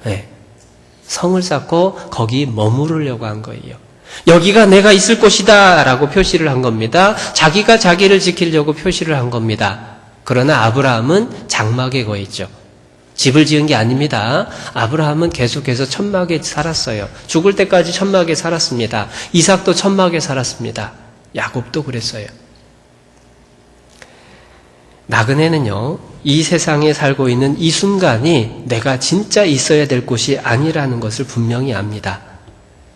네, 성을 쌓고 거기 머무르려고 한 거예요. 여기가 내가 있을 곳이다 라고 표시를 한 겁니다. 자기가 자기를 지키려고 표시를 한 겁니다. 그러나 아브라함은 장막에 거했죠. 집을 지은 게 아닙니다. 아브라함은 계속해서 천막에 살았어요. 죽을 때까지 천막에 살았습니다. 이삭도 천막에 살았습니다. 야곱도 그랬어요. 나그네는요, 이 세상에 살고 있는 이 순간이 내가 진짜 있어야 될 곳이 아니라는 것을 분명히 압니다.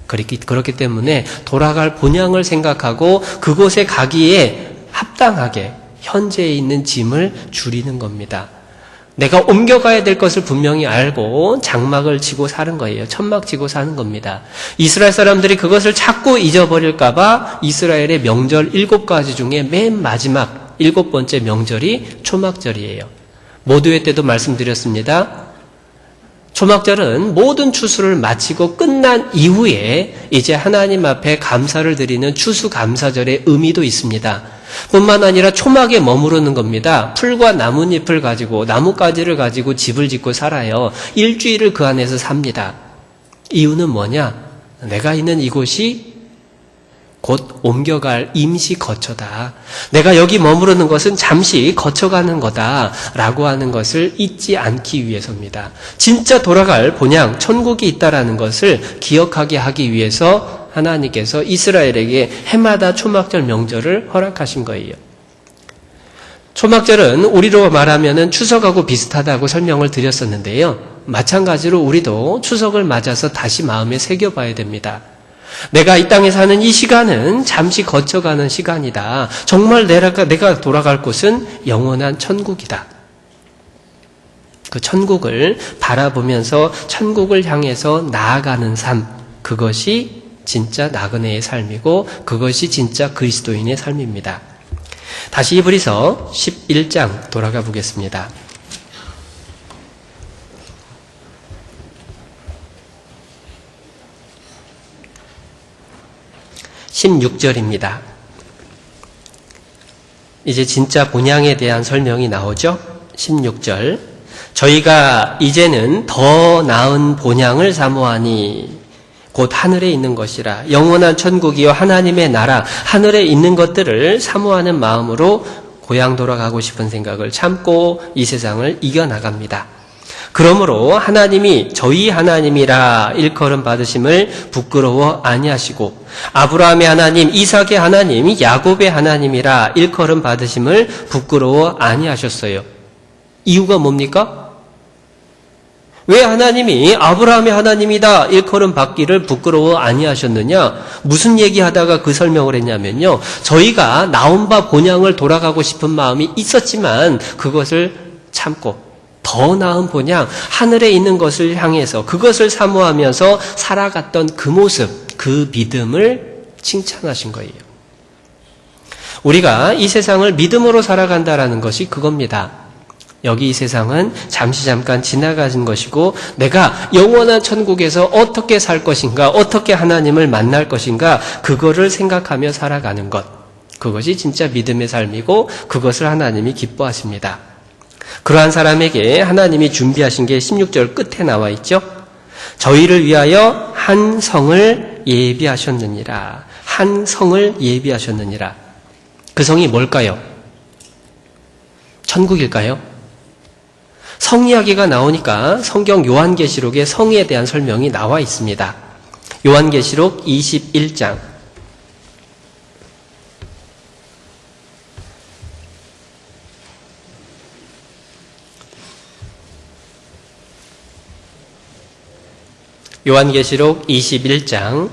그렇기 때문에 돌아갈 본향을 생각하고 그곳에 가기에 합당하게 현재에 있는 짐을 줄이는 겁니다. 내가 옮겨가야 될 것을 분명히 알고 장막을 치고 사는 거예요. 천막 치고 사는 겁니다. 이스라엘 사람들이 그것을 자꾸 잊어버릴까봐 이스라엘의 명절 7가지 중에 맨 마지막 7번째 명절이 초막절이에요. 모두의 때도 말씀드렸습니다. 초막절은 모든 추수를 마치고 끝난 이후에 이제 하나님 앞에 감사를 드리는 추수감사절의 의미도 있습니다. 뿐만 아니라 초막에 머무르는 겁니다. 풀과 나뭇잎을 가지고 나뭇가지를 가지고 집을 짓고 살아요. 일주일을 그 안에서 삽니다. 이유는 뭐냐? 내가 있는 이곳이 곧 옮겨갈 임시 거처다. 내가 여기 머무르는 것은 잠시 거쳐가는 거다라고 하는 것을 잊지 않기 위해서입니다. 진짜 돌아갈 본향, 천국이 있다라는 것을 기억하게 하기 위해서 하나님께서 이스라엘에게 해마다 초막절 명절을 허락하신 거예요. 초막절은 우리로 말하면 추석하고 비슷하다고 설명을 드렸었는데요. 마찬가지로 우리도 추석을 맞아서 다시 마음에 새겨봐야 됩니다. 내가 이 땅에 사는 이 시간은 잠시 거쳐가는 시간이다. 정말 내가 돌아갈 곳은 영원한 천국이다. 그 천국을 바라보면서 천국을 향해서 나아가는 삶, 그것이 진짜 나그네의 삶이고 그것이 진짜 그리스도인의 삶입니다. 다시 히브리서 11장 돌아가 보겠습니다. 16절입니다. 이제 진짜 본향에 대한 설명이 나오죠. 16절. 저희가 이제는 더 나은 본향을 사모하니 곧 하늘에 있는 것이라. 영원한 천국이요 하나님의 나라, 하늘에 있는 것들을 사모하는 마음으로 고향 돌아가고 싶은 생각을 참고 이 세상을 이겨나갑니다. 그러므로 하나님이 저희 하나님이라 일컬음 받으심을 부끄러워 아니하시고 아브라함의 하나님, 이삭의 하나님, 야곱의 하나님이라 일컬음 받으심을 부끄러워 아니하셨어요. 이유가 뭡니까? 왜 하나님이 아브라함의 하나님이다 일컬음 받기를 부끄러워 아니하셨느냐? 무슨 얘기하다가 그 설명을 했냐면요. 저희가 나온 바 본향을 돌아가고 싶은 마음이 있었지만 그것을 참고 더 나은 본향, 하늘에 있는 것을 향해서 그것을 사모하면서 살아갔던 그 모습, 그 믿음을 칭찬하신 거예요. 우리가 이 세상을 믿음으로 살아간다라는 것이 그겁니다. 여기 이 세상은 잠깐 지나가는 것이고 내가 영원한 천국에서 어떻게 살 것인가, 어떻게 하나님을 만날 것인가 그거를 생각하며 살아가는 것. 그것이 진짜 믿음의 삶이고 그것을 하나님이 기뻐하십니다. 그러한 사람에게 하나님이 준비하신 게 16절 끝에 나와 있죠. 저희를 위하여 한 성을 예비하셨느니라. 한 성을 예비하셨느니라. 그 성이 뭘까요? 천국일까요? 성 이야기가 나오니까 성경 요한계시록에 성에 대한 설명이 나와 있습니다. 요한계시록 21장 요한계시록 21장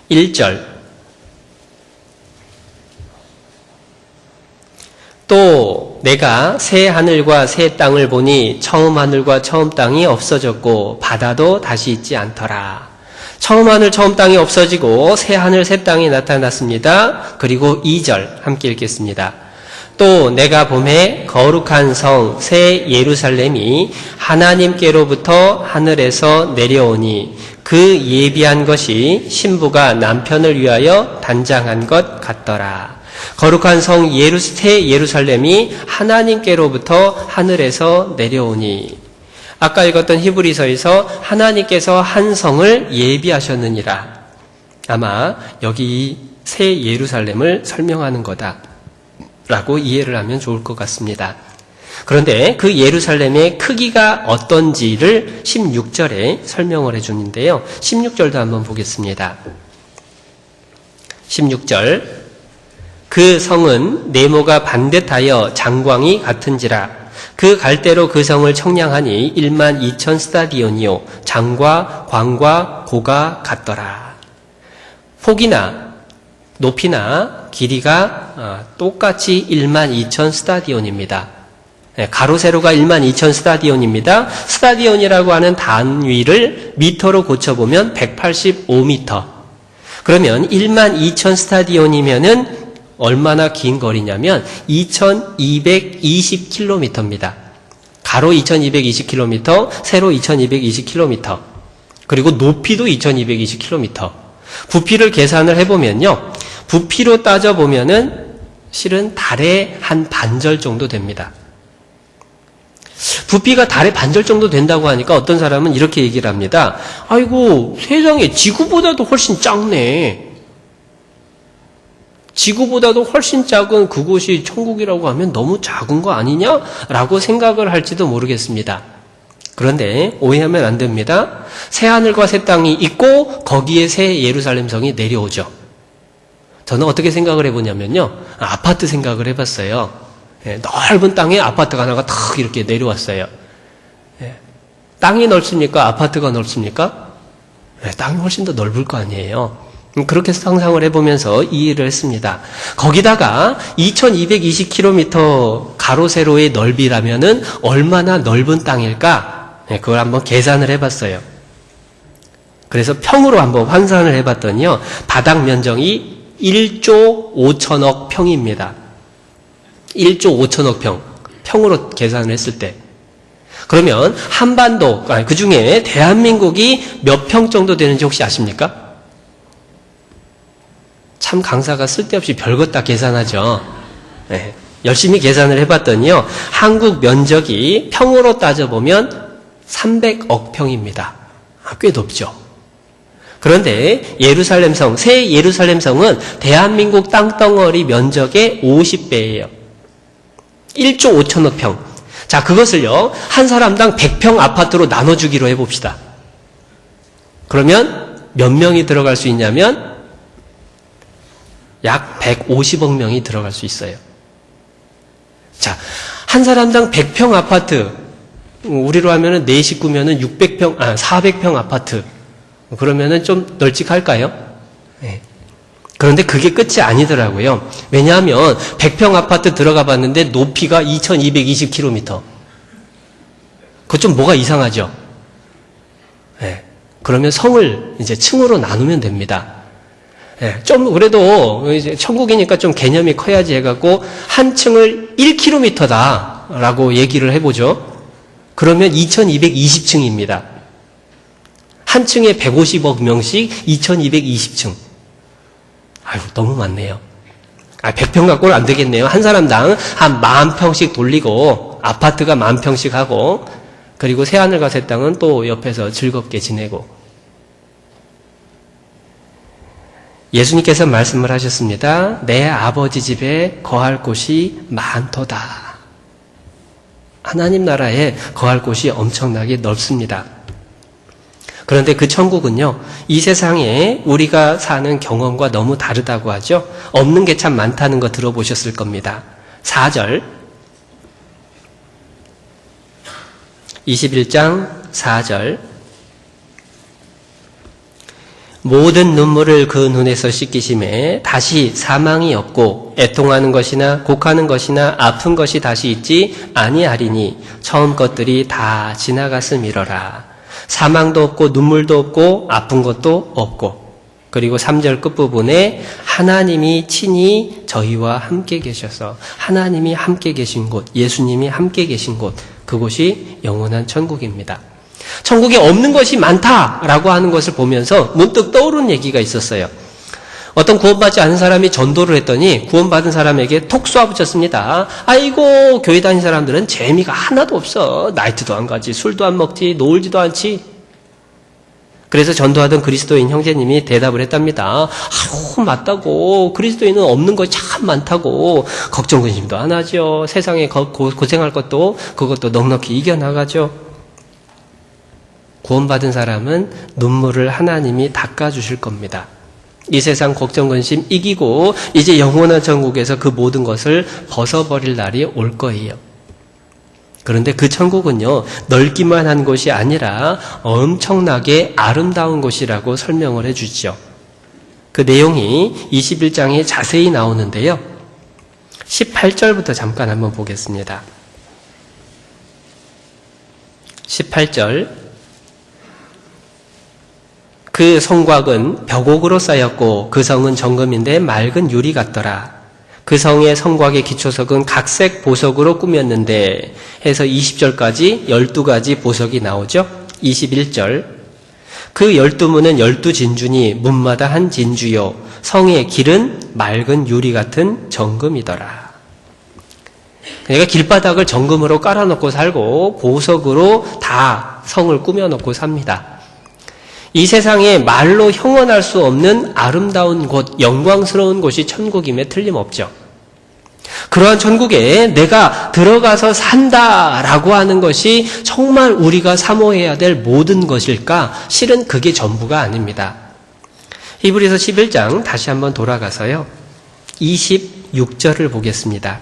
1절 또 내가 새 하늘과 새 땅을 보니 처음 하늘과 처음 땅이 없어졌고 바다도 다시 있지 않더라. 처음 하늘 처음 땅이 없어지고 새 하늘 새 땅이 나타났습니다. 그리고 2절 함께 읽겠습니다. 또 내가 보매 거룩한 성 새 예루살렘이 하나님께로부터 하늘에서 내려오니 그 예비한 것이 신부가 남편을 위하여 단장한 것 같더라. 거룩한 성 새 예루살렘이 하나님께로부터 하늘에서 내려오니 아까 읽었던 히브리서에서 하나님께서 한 성을 예비하셨느니라. 아마 여기 새 예루살렘을 설명하는 거다. 라고 이해를 하면 좋을 것 같습니다. 그런데 그 예루살렘의 크기가 어떤지를 16절에 설명을 해주는데요. 16절도 한번 보겠습니다. 16절, 그 성은 네모가 반듯하여 장광이 같은지라 그 갈대로 그 성을 청량하니 12,000 스타디온이요 장과 광과 고가 같더라. 폭이나 높이나 길이가 똑같이 12,000 스타디온입니다. 가로 세로가 12,000 스타디온입니다. 스타디온이라고 하는 단위를 미터로 고쳐보면 185미터. 그러면 12,000 스타디온이면은 얼마나 긴 거리냐면 2220km입니다. 가로 2220km, 세로 2220km, 그리고 높이도 2220km. 부피를 계산을 해보면요. 부피로 따져보면은 실은 달의 한 반절 정도 됩니다. 부피가 달의 반절 정도 된다고 하니까 어떤 사람은 이렇게 얘기를 합니다. 아이고, 세상에 지구보다도 훨씬 작네. 지구보다도 훨씬 작은 그곳이 천국이라고 하면 너무 작은 거 아니냐? 라고 생각을 할지도 모르겠습니다. 그런데 오해하면 안 됩니다. 새하늘과 새 땅이 있고 거기에 새 예루살렘 성이 내려오죠. 저는 어떻게 생각을 해보냐면요. 아파트 생각을 해봤어요. 넓은 땅에 아파트가 하나가 탁 이렇게 내려왔어요. 땅이 넓습니까? 아파트가 넓습니까? 땅이 훨씬 더 넓을 거 아니에요. 그렇게 상상을 해보면서 이해를 했습니다. 거기다가 2220km 가로 세로의 넓이라면은 얼마나 넓은 땅일까? 그걸 한번 계산을 해봤어요. 그래서 평으로 한번 환산을 해봤더니요. 바닥 면적이 1조 5천억 평입니다. 1조 5천억 평. 평으로 계산을 했을 때. 그러면 한반도, 그 중에 대한민국이 몇 평 정도 되는지 혹시 아십니까? 참 강사가 쓸데없이 별것 다 계산하죠. 네, 열심히 계산을 해봤더니요. 한국 면적이 평으로 따져보면 300억 평입니다. 꽤 높죠. 그런데 예루살렘 성, 새 예루살렘 성은 대한민국 땅덩어리 면적의 50배예요. 1조 5천억 평. 자, 그것을요. 한 사람당 100평 아파트로 나눠주기로 해봅시다. 그러면 몇 명이 들어갈 수 있냐면 약 150억 명이 들어갈 수 있어요. 자, 한 사람당 100평 아파트, 우리로 하면은 4식구면은 400평 아파트. 그러면은 좀 널찍할까요? 네. 그런데 그게 끝이 아니더라고요. 왜냐하면 100평 아파트 들어가 봤는데 높이가 2220km. 그거 좀 뭐가 이상하죠? 네. 그러면 성을 이제 층으로 나누면 됩니다. 좀 그래도 이제 천국이니까 좀 개념이 커야지 해갖고 한 층을 1km다라고 얘기를 해보죠. 그러면 2220층입니다. 한 층에 150억 명씩 2220층. 아유, 너무 많네요. 100평 갖고는 안 되겠네요. 한 사람당 한 10,000평씩 돌리고 아파트가 10,000평씩 하고 그리고 새하늘과 새 땅은 또 옆에서 즐겁게 지내고. 예수님께서 말씀을 하셨습니다. 내 아버지 집에 거할 곳이 많도다. 하나님 나라에 거할 곳이 엄청나게 넓습니다. 그런데 그 천국은요, 이 세상에 우리가 사는 경험과 너무 다르다고 하죠. 없는 게 참 많다는 거 들어보셨을 겁니다. 4절 21장 4절 모든 눈물을 그 눈에서 씻기심에 다시 사망이 없고 애통하는 것이나 곡하는 것이나 아픈 것이 다시 있지 아니하리니 처음 것들이 다 지나갔음이러라. 사망도 없고 눈물도 없고 아픈 것도 없고. 그리고 3절 끝부분에 하나님이 친히 저희와 함께 계셔서 하나님이 함께 계신 곳, 예수님이 함께 계신 곳, 그곳이 영원한 천국입니다. 천국에 없는 것이 많다라고 하는 것을 보면서 문득 떠오른 얘기가 있었어요. 어떤 구원받지 않은 사람이 전도를 했더니 구원받은 사람에게 톡 쏘아붙였습니다. 아이고, 교회 다니는 사람들은 재미가 하나도 없어. 나이트도 안 가지, 술도 안 먹지, 놀지도 않지. 그래서 전도하던 그리스도인 형제님이 대답을 했답니다. 아유, 맞다고. 그리스도인은 없는 거 참 많다고. 걱정 근심도 안 하죠. 세상에 고생할 것도 그것도 넉넉히 이겨나가죠. 구원받은 사람은 눈물을 하나님이 닦아주실 겁니다. 이 세상 걱정 근심 이기고 이제 영원한 천국에서 그 모든 것을 벗어버릴 날이 올 거예요. 그런데 그 천국은요, 넓기만 한 곳이 아니라 엄청나게 아름다운 곳이라고 설명을 해주죠. 그 내용이 21장에 자세히 나오는데요. 18절부터 잠깐 한번 보겠습니다. 18절. 그 성곽은 벽옥으로 쌓였고 그 성은 정금인데 맑은 유리 같더라. 그 성의 성곽의 기초석은 각색 보석으로 꾸몄는데 해서 20절까지 12가지 보석이 나오죠. 21절. 그 12문은 12진주니 문마다 한 진주요. 성의 길은 맑은 유리 같은 정금이더라. 그러니까 길바닥을 정금으로 깔아놓고 살고 보석으로 다 성을 꾸며놓고 삽니다. 이 세상에 말로 형언할 수 없는 아름다운 곳, 영광스러운 곳이 천국임에 틀림없죠. 그러한 천국에 내가 들어가서 산다라고 하는 것이 정말 우리가 사모해야 될 모든 것일까? 실은 그게 전부가 아닙니다. 히브리서 11장 다시 한번 돌아가서요. 26절을 보겠습니다.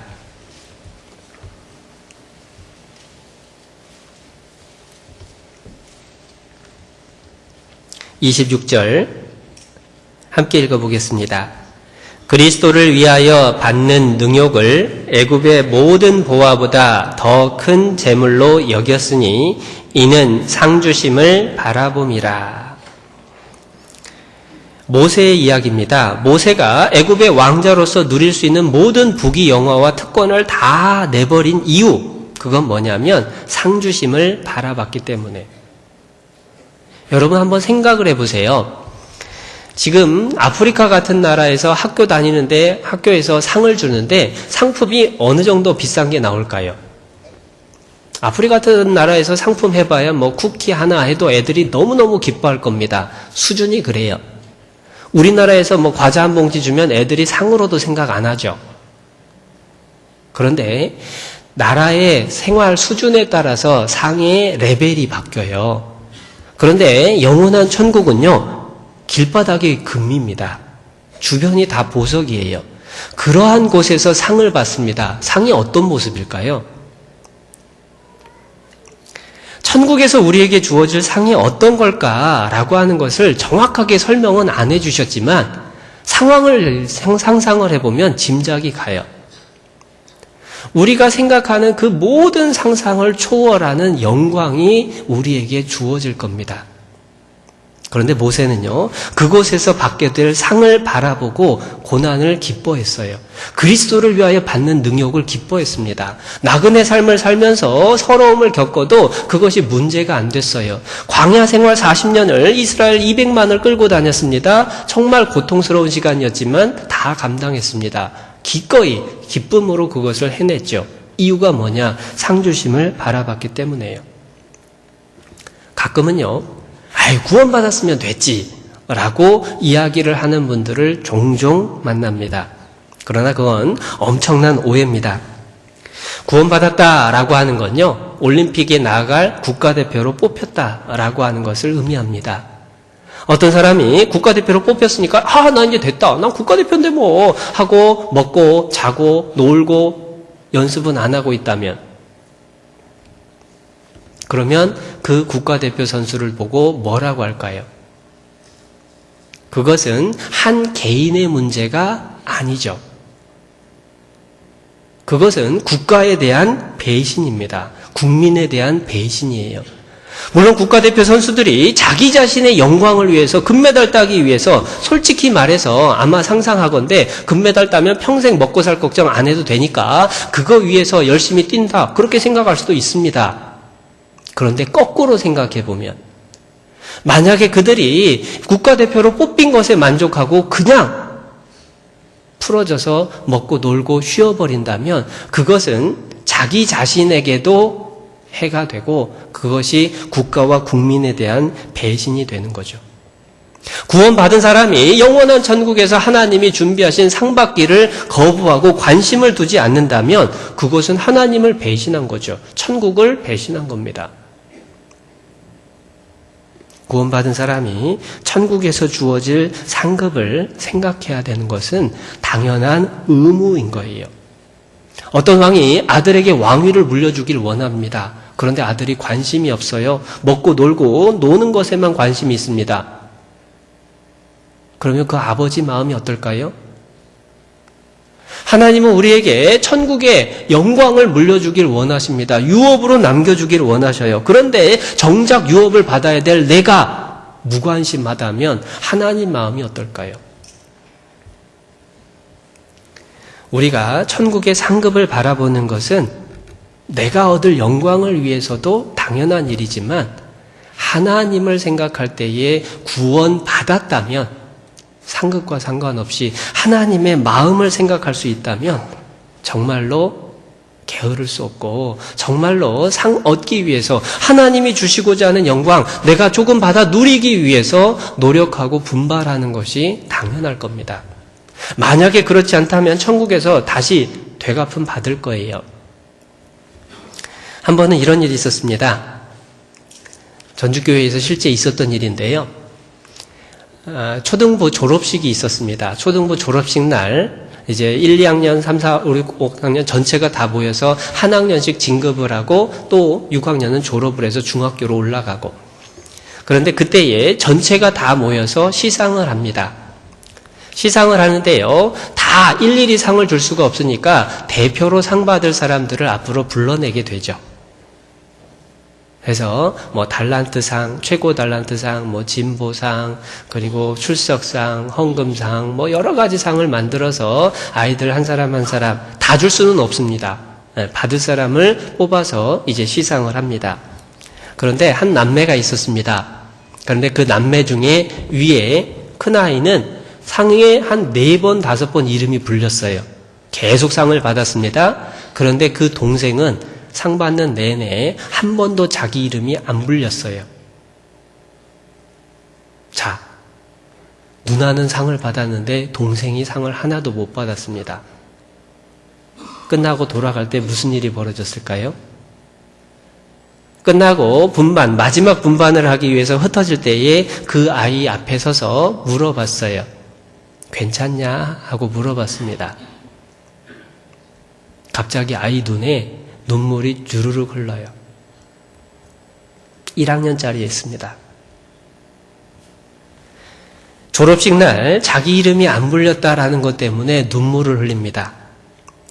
26절 함께 읽어보겠습니다. 그리스도를 위하여 받는 능욕을 애굽의 모든 보화보다 더 큰 재물로 여겼으니 이는 상주심을 바라봄이라. 모세의 이야기입니다. 모세가 애굽의 왕자로서 누릴 수 있는 모든 부귀 영화와 특권을 다 내버린 이유, 그건 뭐냐면 상주심을 바라봤기 때문에. 여러분 한번 생각을 해보세요. 지금 아프리카 같은 나라에서 학교 다니는데 학교에서 상을 주는데 상품이 어느 정도 비싼 게 나올까요? 아프리카 같은 나라에서 상품 해봐야 뭐 쿠키 하나 해도 애들이 너무너무 기뻐할 겁니다. 수준이 그래요. 우리나라에서 뭐 과자 한 봉지 주면 애들이 상으로도 생각 안 하죠. 그런데 나라의 생활 수준에 따라서 상의 레벨이 바뀌어요. 그런데 영원한 천국은요, 길바닥이 금입니다. 주변이 다 보석이에요. 그러한 곳에서 상을 받습니다. 상이 어떤 모습일까요? 천국에서 우리에게 주어질 상이 어떤 걸까라고 하는 것을 정확하게 설명은 안 해주셨지만 상상을 해보면 짐작이 가요. 우리가 생각하는 그 모든 상상을 초월하는 영광이 우리에게 주어질 겁니다. 그런데 모세는요, 그곳에서 받게 될 상을 바라보고 고난을 기뻐했어요. 그리스도를 위하여 받는 능욕을 기뻐했습니다. 나그네 삶을 살면서 서러움을 겪어도 그것이 문제가 안 됐어요. 광야 생활 40년을 이스라엘 200만을 끌고 다녔습니다. 정말 고통스러운 시간이었지만 다 감당했습니다. 기꺼이 기쁨으로 그것을 해냈죠. 이유가 뭐냐? 상주심을 바라봤기 때문에요. 가끔은요, 구원받았으면 됐지 라고 이야기를 하는 분들을 종종 만납니다. 그러나 그건 엄청난 오해입니다. 구원받았다라고 하는 건요, 올림픽에 나아갈 국가대표로 뽑혔다라고 하는 것을 의미합니다. 어떤 사람이 국가대표로 뽑혔으니까 나 이제 됐다. 난 국가대표인데 뭐 하고 먹고 자고 놀고 연습은 안 하고 있다면, 그러면 그 국가대표 선수를 보고 뭐라고 할까요? 그것은 한 개인의 문제가 아니죠. 그것은 국가에 대한 배신입니다. 국민에 대한 배신이에요. 물론 국가대표 선수들이 자기 자신의 영광을 위해서 금메달 따기 위해서 솔직히 말해서 아마 상상하건대 금메달 따면 평생 먹고 살 걱정 안 해도 되니까 그거 위해서 열심히 뛴다, 그렇게 생각할 수도 있습니다. 그런데 거꾸로 생각해보면 만약에 그들이 국가대표로 뽑힌 것에 만족하고 그냥 풀어져서 먹고 놀고 쉬어버린다면 그것은 자기 자신에게도 해가 되고 그것이 국가와 국민에 대한 배신이 되는 거죠. 구원받은 사람이 영원한 천국에서 하나님이 준비하신 상 받기를 거부하고 관심을 두지 않는다면 그것은 하나님을 배신한 거죠. 천국을 배신한 겁니다. 구원받은 사람이 천국에서 주어질 상급을 생각해야 되는 것은 당연한 의무인 거예요. 어떤 왕이 아들에게 왕위를 물려주길 원합니다. 그런데 아들이 관심이 없어요. 먹고 놀고 노는 것에만 관심이 있습니다. 그러면 그 아버지 마음이 어떨까요? 하나님은 우리에게 천국의 영광을 물려주길 원하십니다. 유업으로 남겨주길 원하셔요. 그런데 정작 유업을 받아야 될 내가 무관심하다면 하나님 마음이 어떨까요? 우리가 천국의 상급을 바라보는 것은 내가 얻을 영광을 위해서도 당연한 일이지만 하나님을 생각할 때에 구원받았다면 상급과 상관없이 하나님의 마음을 생각할 수 있다면 정말로 게으를 수 없고 정말로 상 얻기 위해서 하나님이 주시고자 하는 영광 내가 조금 받아 누리기 위해서 노력하고 분발하는 것이 당연할 겁니다. 만약에 그렇지 않다면 천국에서 다시 되갚음 받을 거예요. 한 번은 이런 일이 있었습니다. 전주교회에서 실제 있었던 일인데요. 초등부 졸업식이 있었습니다. 초등부 졸업식 날 이제 1, 2학년, 3, 4, 5, 6학년 전체가 다 모여서 한 학년씩 진급을 하고 또 6학년은 졸업을 해서 중학교로 올라가고 그런데 그때에 전체가 다 모여서 시상을 합니다. 시상을 하는데요. 다 일일이 상을 줄 수가 없으니까 대표로 상 받을 사람들을 앞으로 불러내게 되죠. 그래서 달란트상, 최고 달란트상, 진보상, 그리고 출석상, 헌금상, 여러 가지 상을 만들어서 아이들 한 사람 한 사람 다 줄 수는 없습니다. 받을 사람을 뽑아서 이제 시상을 합니다. 그런데 한 남매가 있었습니다. 그런데 그 남매 중에 위에 큰아이는 상에 한 4번, 5번 이름이 불렸어요. 계속 상을 받았습니다. 그런데 그 동생은 상 받는 내내 한 번도 자기 이름이 안 불렸어요. 자, 누나는 상을 받았는데 동생이 상을 하나도 못 받았습니다. 끝나고 돌아갈 때 무슨 일이 벌어졌을까요? 끝나고 마지막 분반을 하기 위해서 흩어질 때에 그 아이 앞에 서서 물어봤어요. 괜찮냐? 하고 물어봤습니다. 갑자기 아이 눈에 눈물이 주르륵 흘러요. 1학년짜리였습니다. 졸업식 날 자기 이름이 안 불렸다라는 것 때문에 눈물을 흘립니다.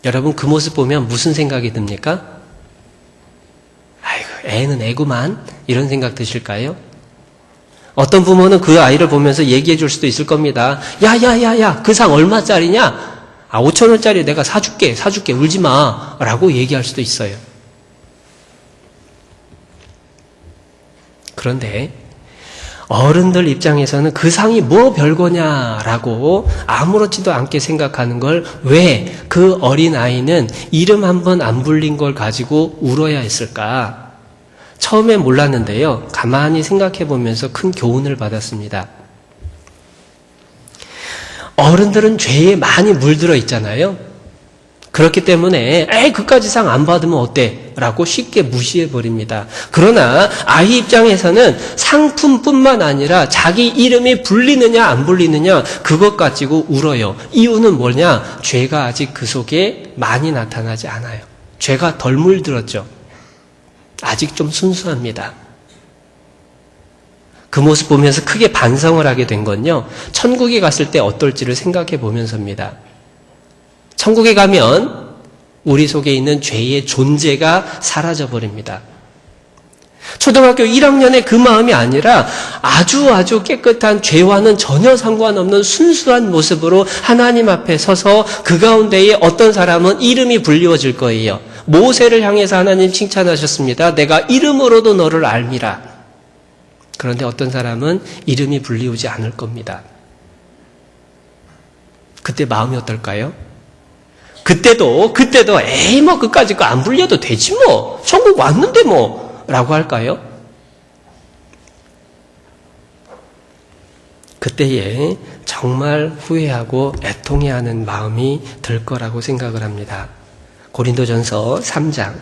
여러분 그 모습 보면 무슨 생각이 듭니까? 아이고 애는 애구만 이런 생각 드실까요? 어떤 부모는 그 아이를 보면서 얘기해 줄 수도 있을 겁니다. 야야야야 그 상 얼마짜리냐? 5,000원짜리 내가 사줄게 울지 마 라고 얘기할 수도 있어요. 그런데 어른들 입장에서는 그 상이 뭐 별거냐라고 아무렇지도 않게 생각하는 걸 왜 그 어린아이는 이름 한 번 안 불린 걸 가지고 울어야 했을까? 처음에 몰랐는데요. 가만히 생각해 보면서 큰 교훈을 받았습니다. 어른들은 죄에 많이 물들어 있잖아요. 그렇기 때문에 그까지 상 안 받으면 어때? 라고 쉽게 무시해버립니다. 그러나 아이 입장에서는 상품뿐만 아니라 자기 이름이 불리느냐 안 불리느냐 그것 가지고 울어요. 이유는 뭐냐? 죄가 아직 그 속에 많이 나타나지 않아요. 죄가 덜 물들었죠. 아직 좀 순수합니다. 그 모습 보면서 크게 반성을 하게 된 건요. 천국에 갔을 때 어떨지를 생각해 보면서입니다. 천국에 가면 우리 속에 있는 죄의 존재가 사라져버립니다. 초등학교 1학년의 그 마음이 아니라 아주 깨끗한 죄와는 전혀 상관없는 순수한 모습으로 하나님 앞에 서서 그 가운데에 어떤 사람은 이름이 불리워질 거예요. 모세를 향해서 하나님 칭찬하셨습니다. 내가 이름으로도 너를 알미라. 그런데 어떤 사람은 이름이 불리우지 않을 겁니다. 그때 마음이 어떨까요? 그때도 에이 뭐 그까짓 거 안 불려도 되지 뭐 천국 왔는데 뭐 라고 할까요? 그때에 정말 후회하고 애통해하는 마음이 들 거라고 생각을 합니다. 고린도전서 3장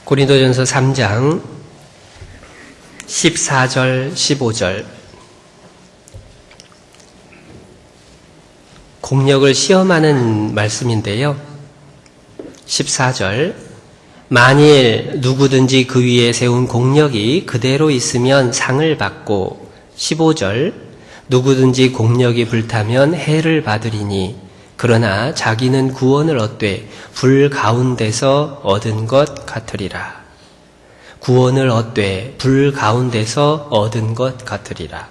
고린도전서 3장 14절 15절 공력을 시험하는 말씀인데요. 14절 만일 누구든지 그 위에 세운 공력이 그대로 있으면 상을 받고 15절 누구든지 공력이 불타면 해를 받으리니 그러나 자기는 구원을 얻되 불 가운데서 얻은 것 같으리라. 구원을 얻되 불 가운데서 얻은 것 같으리라.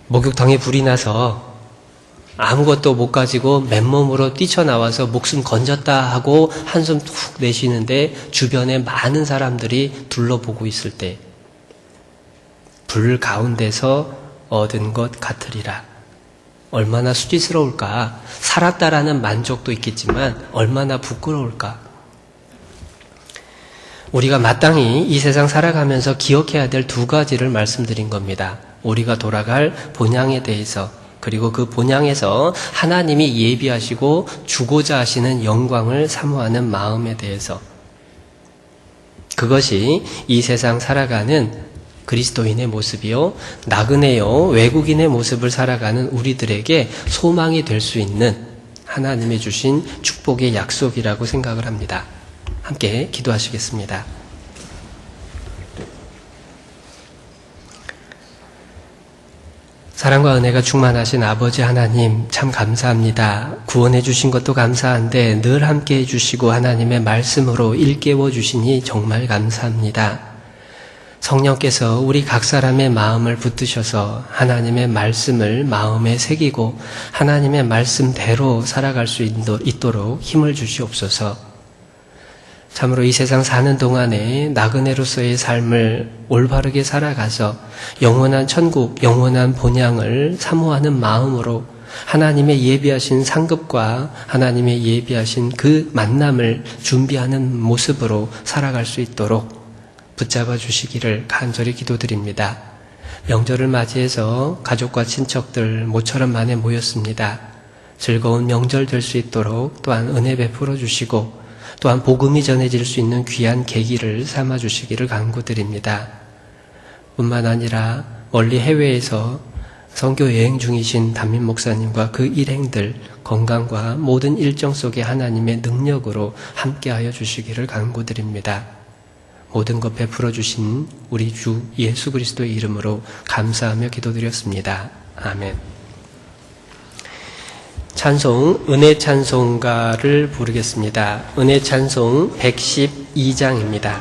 목욕탕에 불이 나서 아무것도 못 가지고 맨몸으로 뛰쳐나와서 목숨 건졌다 하고 한숨 툭 내쉬는데 주변에 많은 사람들이 둘러보고 있을 때 불 가운데서 얻은 것 같으리라. 얼마나 수치스러울까. 살았다라는 만족도 있겠지만 얼마나 부끄러울까. 우리가 마땅히 이 세상 살아가면서 기억해야 될 두 가지를 말씀드린 겁니다. 우리가 돌아갈 본향에 대해서, 그리고 그 본향에서 하나님이 예비하시고 주고자 하시는 영광을 사모하는 마음에 대해서. 그것이 이 세상 살아가는 그리스도인의 모습이요, 나그네요 외국인의 모습을 살아가는 우리들에게 소망이 될 수 있는 하나님의 주신 축복의 약속이라고 생각을 합니다. 함께 기도하시겠습니다. 사랑과 은혜가 충만하신 아버지 하나님, 참 감사합니다. 구원해 주신 것도 감사한데 늘 함께 해주시고 하나님의 말씀으로 일깨워 주시니 정말 감사합니다. 성령께서 우리 각 사람의 마음을 붙드셔서 하나님의 말씀을 마음에 새기고 하나님의 말씀대로 살아갈 수 있도록 힘을 주시옵소서. 참으로 이 세상 사는 동안에 나그네로서의 삶을 올바르게 살아가서 영원한 천국, 영원한 본향을 사모하는 마음으로 하나님의 예비하신 상급과 하나님의 예비하신 그 만남을 준비하는 모습으로 살아갈 수 있도록 붙잡아 주시기를 간절히 기도드립니다. 명절을 맞이해서 가족과 친척들 모처럼 만에 모였습니다. 즐거운 명절 될 수 있도록 또한 은혜 베풀어 주시고 또한 복음이 전해질 수 있는 귀한 계기를 삼아 주시기를 간구드립니다. 뿐만 아니라 멀리 해외에서 선교 여행 중이신 담임 목사님과 그 일행들 건강과 모든 일정 속에 하나님의 능력으로 함께하여 주시기를 간구드립니다. 모든 것 베풀어 주신 우리 주 예수 그리스도의 이름으로 감사하며 기도드렸습니다. 아멘. 찬송, 은혜 찬송가를 부르겠습니다. 은혜 찬송 112장입니다.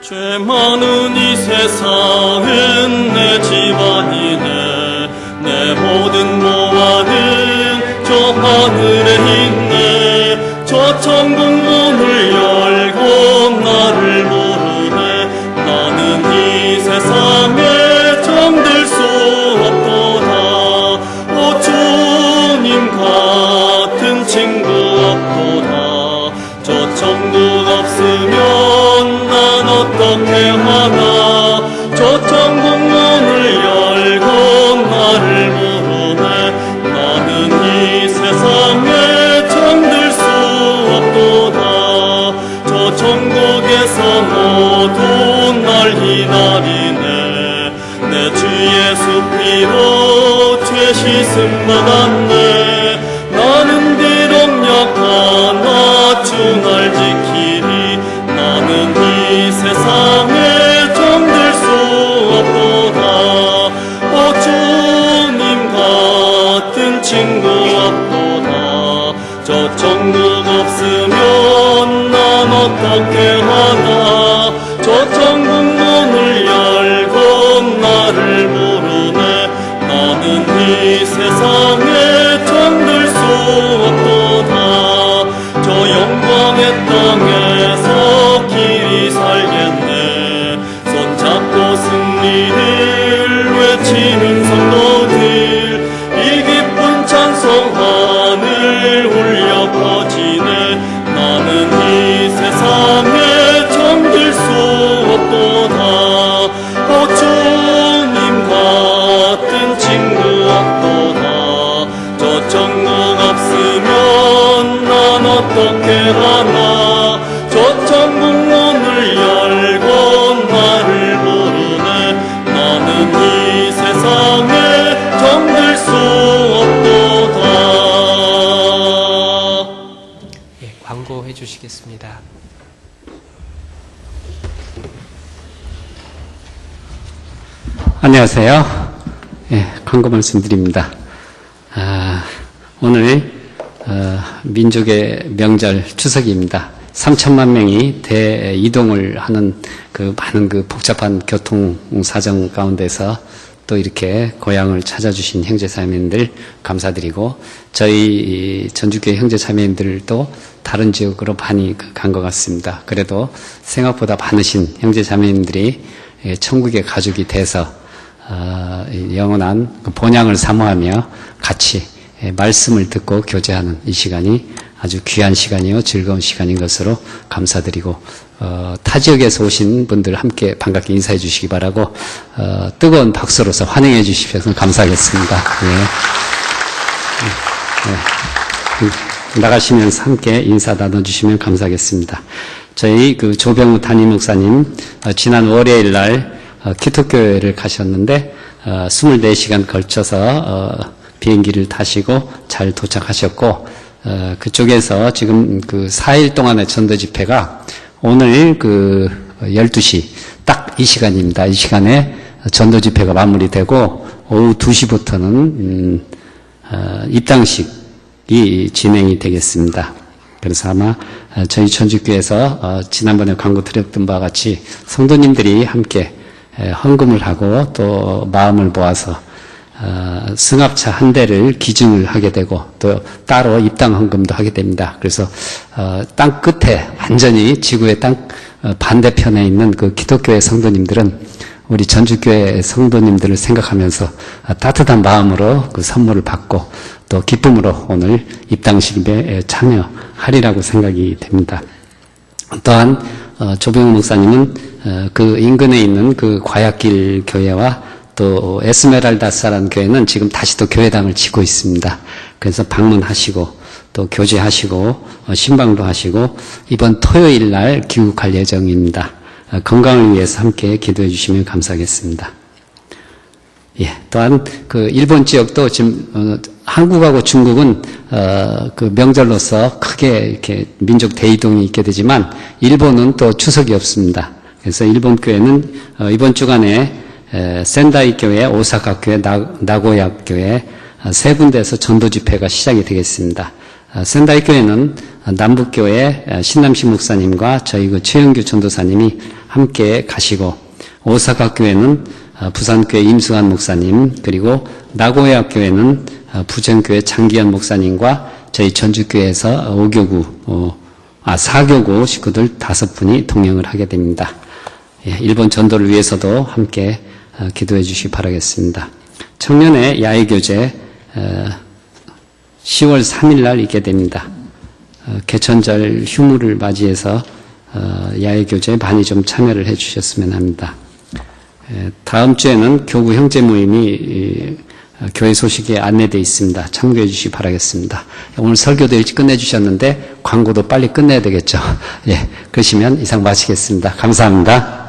죄 많은 이 세상은 내 집안이네. 내 모든 모아는 저 하늘에 있네. 저 천국 문을 열고 나를 부르네. 나는 이 세상에 정들 수 없도다. 오 주님 같은 친구 없도다. 저 천국 없으면 난 어떻게 하나. 저 천국 문을 열고 나를 부르네. 나는 이 세상에 정들 수 없도다. 저 천국에서 모두 날 기다리네. 내 주 예수 피로 죄 씻음 받았네. 나는 비록 약하나 주 날 지키리. 어떻게 하나 저 천국 문을 열고 나를 부르네 나는 이 세상에 정들 수 없도다 저 영광의 땅에서 길이 살겠네 손잡고 승리를 외치는 성도들 이 기쁜 찬송 하늘 울려 퍼지네 나는 이 세상에 정들 수 없도다 오 주님 같은 친구 없도다 저 천국 없으면 난 어떻게 하나 저 천국 문을 열고 나를 부르네 나는 이 세상에 정들 수 없도다 예, 광고해 주시겠습니다. 안녕하세요. 예, 광고 말씀드립니다. 오늘 민족의 명절 추석입니다. 3천만 명이 대이동을 하는 그 많은 그 복잡한 교통 사정 가운데서 또 이렇게 고향을 찾아주신 형제자매님들 감사드리고 저희 전주교회 형제자매님들도 다른 지역으로 많이 간 것 같습니다. 그래도 생각보다 많으신 형제자매님들이 천국의 가족이 돼서 영원한 본향을 사모하며 같이 말씀을 듣고 교제하는 이 시간이 아주 귀한 시간이요 즐거운 시간인 것으로 감사드리고 타 지역에서 오신 분들 함께 반갑게 인사해 주시기 바라고 뜨거운 박수로서 환영해 주시셔서 감사하겠습니다. 예. 나가시면서 함께 인사 나눠주시면 감사하겠습니다. 저희 그 조병우 담임 목사님 지난 월요일 날 기독교회를 가셨는데 24시간 걸쳐서 비행기를 타시고 잘 도착하셨고 그쪽에서 지금 그 4일 동안의 전도 집회가 오늘 그 12시 딱 이 시간입니다. 이 시간에 전도 집회가 마무리되고 오후 2시부터는 입당식이 진행이 되겠습니다. 그래서 아마 저희 전주교회에서 지난번에 광고 드렸던 바와 같이 성도님들이 함께 헌금을 하고 또 마음을 모아서 승합차 한 대를 기증을 하게 되고 또 따로 입당 헌금도 하게 됩니다. 그래서 땅 끝에 완전히 지구의 땅 반대편에 있는 그 기독교회 성도님들은 우리 전주교회 성도님들을 생각하면서 따뜻한 마음으로 그 선물을 받고 또 기쁨으로 오늘 입당식에 참여하리라고 생각이 됩니다. 또한 조병우 목사님은 그 인근에 있는 그 과약길 교회와 또 에스메랄다사라는 교회는 지금 다시 또 교회당을 짓고 있습니다. 그래서 방문하시고 또 교제하시고 신방도 하시고 이번 토요일 날 귀국할 예정입니다. 건강을 위해서 함께 기도해 주시면 감사하겠습니다. 예, 또한 그 일본 지역도 지금 한국하고 중국은 그 명절로서 크게 이렇게 민족 대이동이 있게 되지만 일본은 또 추석이 없습니다. 그래서 일본 교회는 이번 주간에 센다이 교회, 오사카 교회, 나고야 교회 세 군데에서 전도 집회가 시작이 되겠습니다. 센다이 교회는 남북교회 신남식 목사님과 저희 그 최영규 전도사님이 함께 가시고 오사카 교회는 부산교회 임수환 목사님 그리고 나고야 교회는 부전교회 장기현 목사님과 저희 전주교회에서 4교구 식구들 5분이 동행을 하게 됩니다. 예, 일본 전도를 위해서도 함께 기도해 주시기 바라겠습니다. 청년의 야외교제 10월 3일 날 있게 됩니다. 개천절 휴무를 맞이해서 야외교제에 많이 좀 참여를 해 주셨으면 합니다. 다음 주에는 교구 형제 모임이 교회 소식에 안내되어 있습니다. 참고해 주시기 바라겠습니다. 오늘 설교도 일찍 끝내주셨는데 광고도 빨리 끝내야 되겠죠. 예, 그러시면 이상 마치겠습니다. 감사합니다.